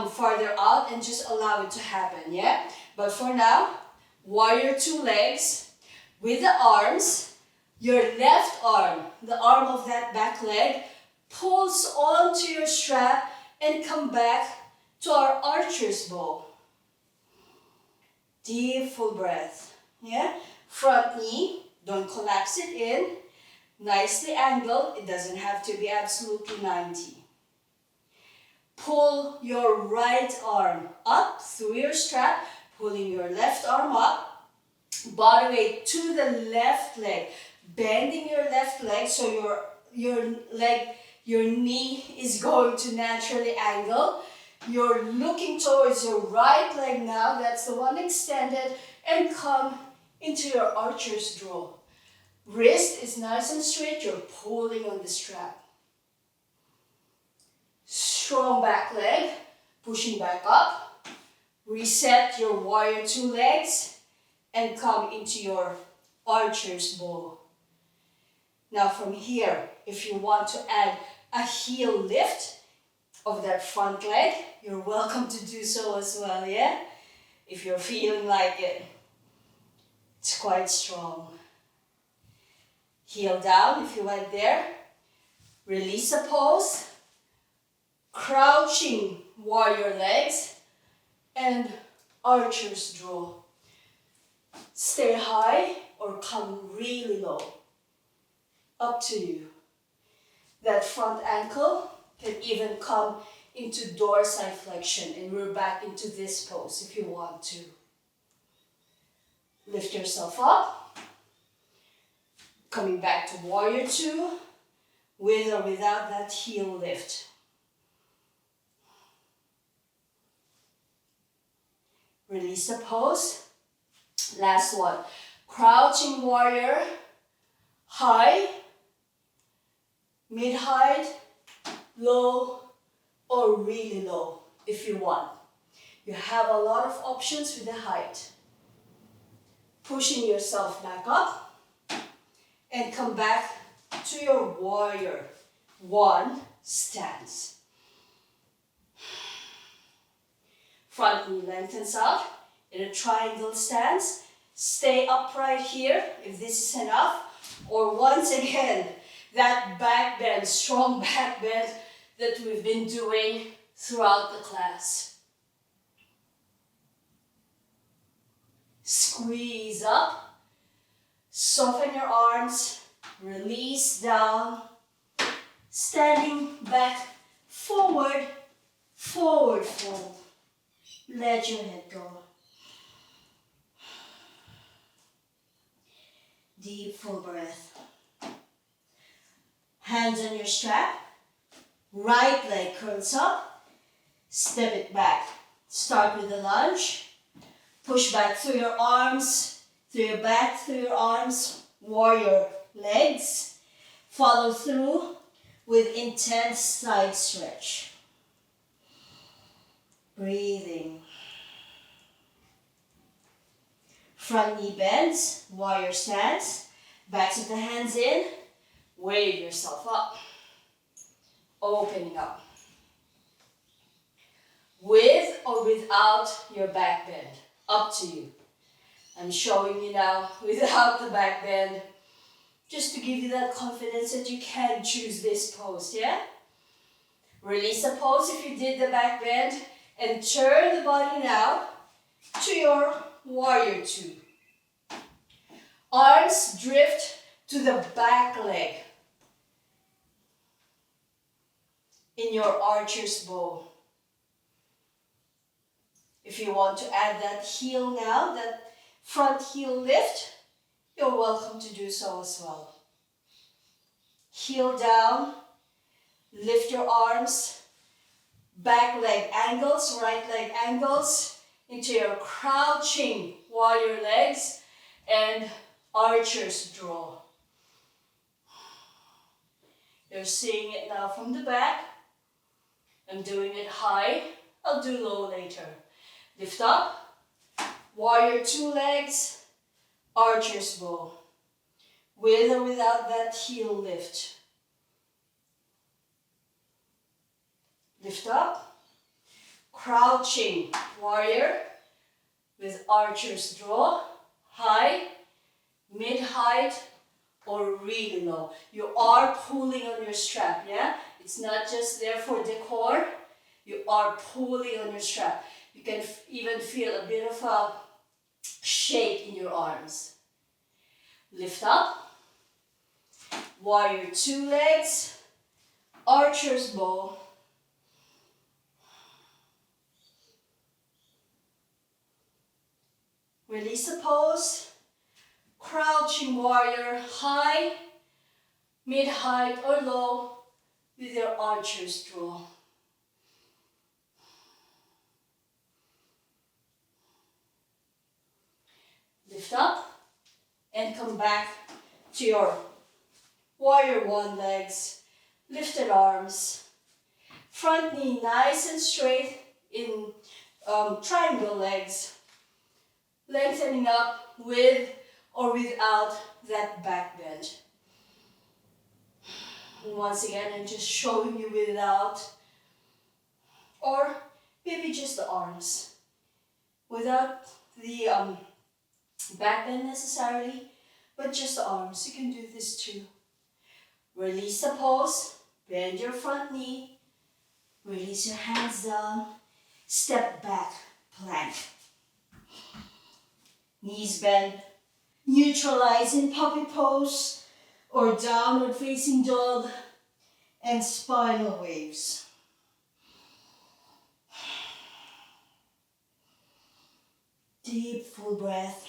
farther out and just allow it to happen, yeah? But for now, warrior two legs with the arms. Your left arm, the arm of that back leg, pulls onto your strap and come back to our archer's bow. Deep full breath, yeah? Front knee, don't collapse it in. Nicely angled, it doesn't have to be absolutely 90. Pull your right arm up through your strap, pulling your left arm up. Body weight to the left leg, bending your left leg so your knee is going to naturally angle. You're looking towards your right leg now, that's the one extended, and come into your archer's draw. Wrist is nice and straight, you're pulling on the strap. Strong back leg, pushing back up. Reset your warrior two legs and come into your archer's bow. Now from here, if you want to add a heel lift of that front leg, you're welcome to do so as well, yeah? If you're feeling like it. It's quite strong. Heel down if you went there. Release the pose. Crouching warrior legs and archer's draw. Stay high or come really low. Up to you. That front ankle can even come into dorsiflexion, and we're back into this pose if you want to. Lift yourself up. Coming back to warrior two, with or without that heel lift. Release the pose. Last one. Crouching warrior, high, mid-height, low, or really low if you want. You have a lot of options with the height. Pushing yourself back up and come back to your warrior one stance. Front knee lengthens out in a triangle stance. Stay upright here if this is enough. Or once again, that back bend, strong back bend that we've been doing throughout the class. Squeeze up. Soften your arms. Release down. Standing back, forward, forward fold. Let your head go. Deep, full breath. Hands on your strap. Right leg curls up. Step it back. Start with a lunge. Push back through your arms, through your back, through your arms. Warrior legs. Follow through with intense side stretch. Breathing. Front knee bends, warrior stance. Backs of the hands in. Wave yourself up. Opening up. With or without your back bend. Up to you. I'm showing you now without the back bend. Just to give you that confidence that you can choose this pose, yeah? Release the pose if you did the back bend. And turn the body now to your warrior two. Arms drift to the back leg in your archer's bow. If you want to add that heel now, that front heel lift, you're welcome to do so as well. Heel down, lift your arms, back leg angles, right leg angles, into your crouching warrior legs and archer's draw. You're seeing it now from the back. I'm doing it high. I'll do low later. Lift up, warrior two legs, archer's bow. With or without that heel lift. Lift up, crouching warrior with archer's draw, high, mid-height, or really low. You are pulling on your strap, yeah? It's not just there for decor. You are pulling on your strap. You can even feel a bit of a shake in your arms. Lift up, warrior two legs, archer's bow. Release the pose. Crouching warrior, high, mid-height or low with your archer's draw. Lift up and come back to your warrior one legs, lifted arms, front knee nice and straight in triangle legs, lengthening up with or without that back bend. And once again, I'm just showing you without, or maybe just the arms, without the back bend necessarily, but just the arms. You can do this too. Release the pose. Bend your front knee. Release your hands down. Step back, plank. Knees bend. Neutralize in puppy pose or downward facing dog and spinal waves. Deep, full breath.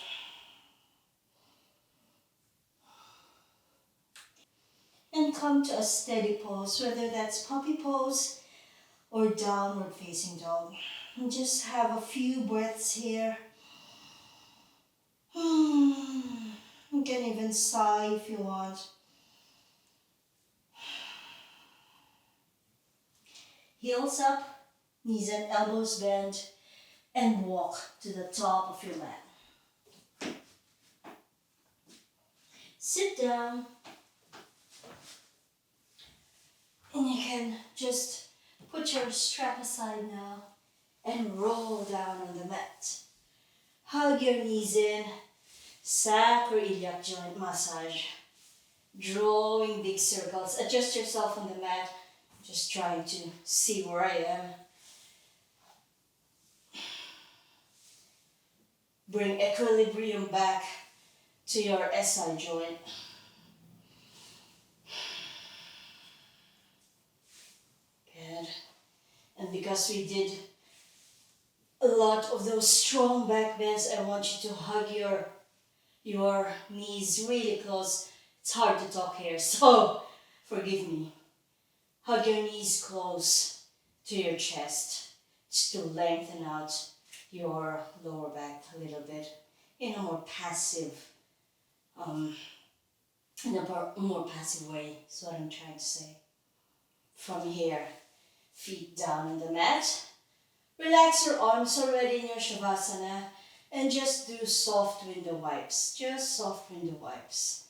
And come to a steady pose, whether that's puppy pose or downward facing dog. And just have a few breaths here. You can even sigh if you want. Heels up, knees and elbows bent, and walk to the top of your mat. Sit down. And you can just put your strap aside now and roll down on the mat. Hug your knees in, sacroiliac joint massage. Drawing big circles. Adjust yourself on the mat. Just trying to see where I am. Bring equilibrium back to your SI joint. Good. And because we did a lot of those strong back bends, I want you to hug your knees really close. It's hard to talk here, so forgive me. Hug your knees close to your chest just to lengthen out your lower back a little bit in a more passive, way. That's what I'm trying to say. From here, feet down on the mat. Relax your arms already in your Shavasana and just do soft window wipes. Just soft window wipes.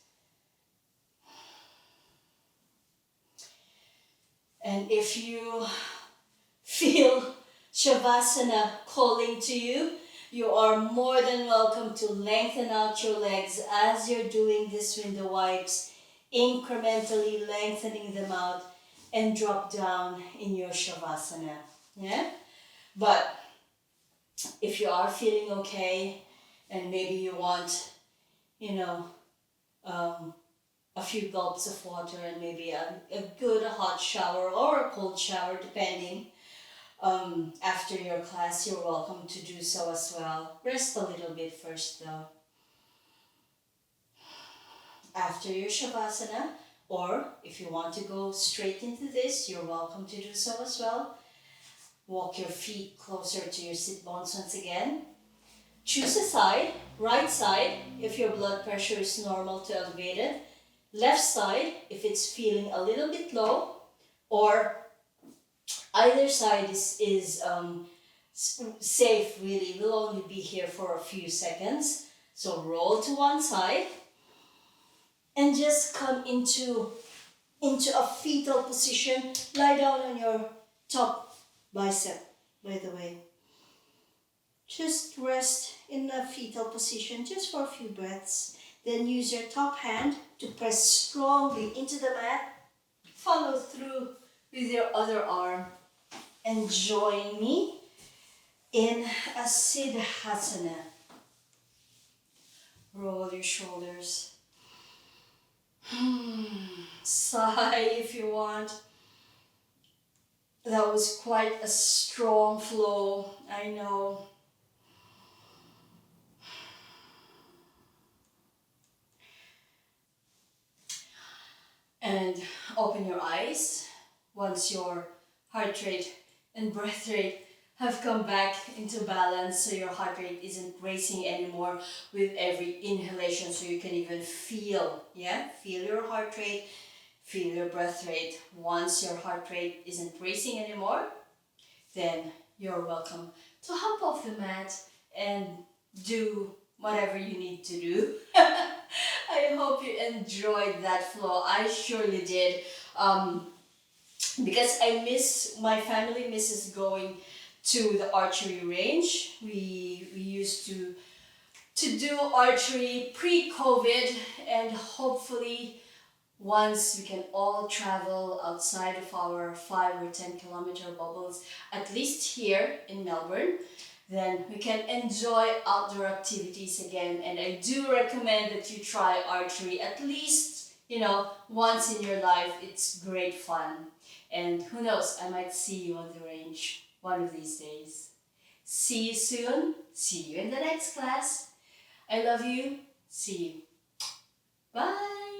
And if you feel Shavasana calling to you, you are more than welcome to lengthen out your legs as you're doing this window wipes, incrementally lengthening them out and drop down in your Shavasana. Yeah? But if you are feeling okay and maybe you want, a few gulps of water and maybe a good hot shower or a cold shower, depending. After your class, you're welcome to do so as well. Rest a little bit first though. After your Shavasana, or if you want to go straight into this, you're welcome to do so as well. Walk your feet closer to your sit bones once again. Choose a side, right side if your blood pressure is normal to elevated. Left side if it's feeling a little bit low, or either side is safe really. We'll only be here for a few seconds. So roll to one side and just come into a fetal position. Lie down on your top bicep, by the way. Just rest in a fetal position just for a few breaths. Then use your top hand to press strongly into the mat. Follow through with your other arm and join me in a Siddhasana. Roll your shoulders. Sigh if you want. That was quite a strong flow, I know. And open your eyes once your heart rate and breath rate have come back into balance, so your heart rate isn't racing anymore with every inhalation, so you can even feel your heart rate, feel your breath rate. Once your heart rate isn't racing anymore, then you're welcome to hop off the mat and do whatever you need to do. I hope you enjoyed that flow. I surely did. Because my family misses going to the archery range. We used to do archery pre-COVID, and hopefully once we can all travel outside of our 5 or 10 kilometer bubbles, at least here in Melbourne, then we can enjoy outdoor activities again. And I do recommend that you try archery at least, once in your life. It's great fun. And who knows, I might see you on the range one of these days. See you soon. See you in the next class. I love you. See you. Bye.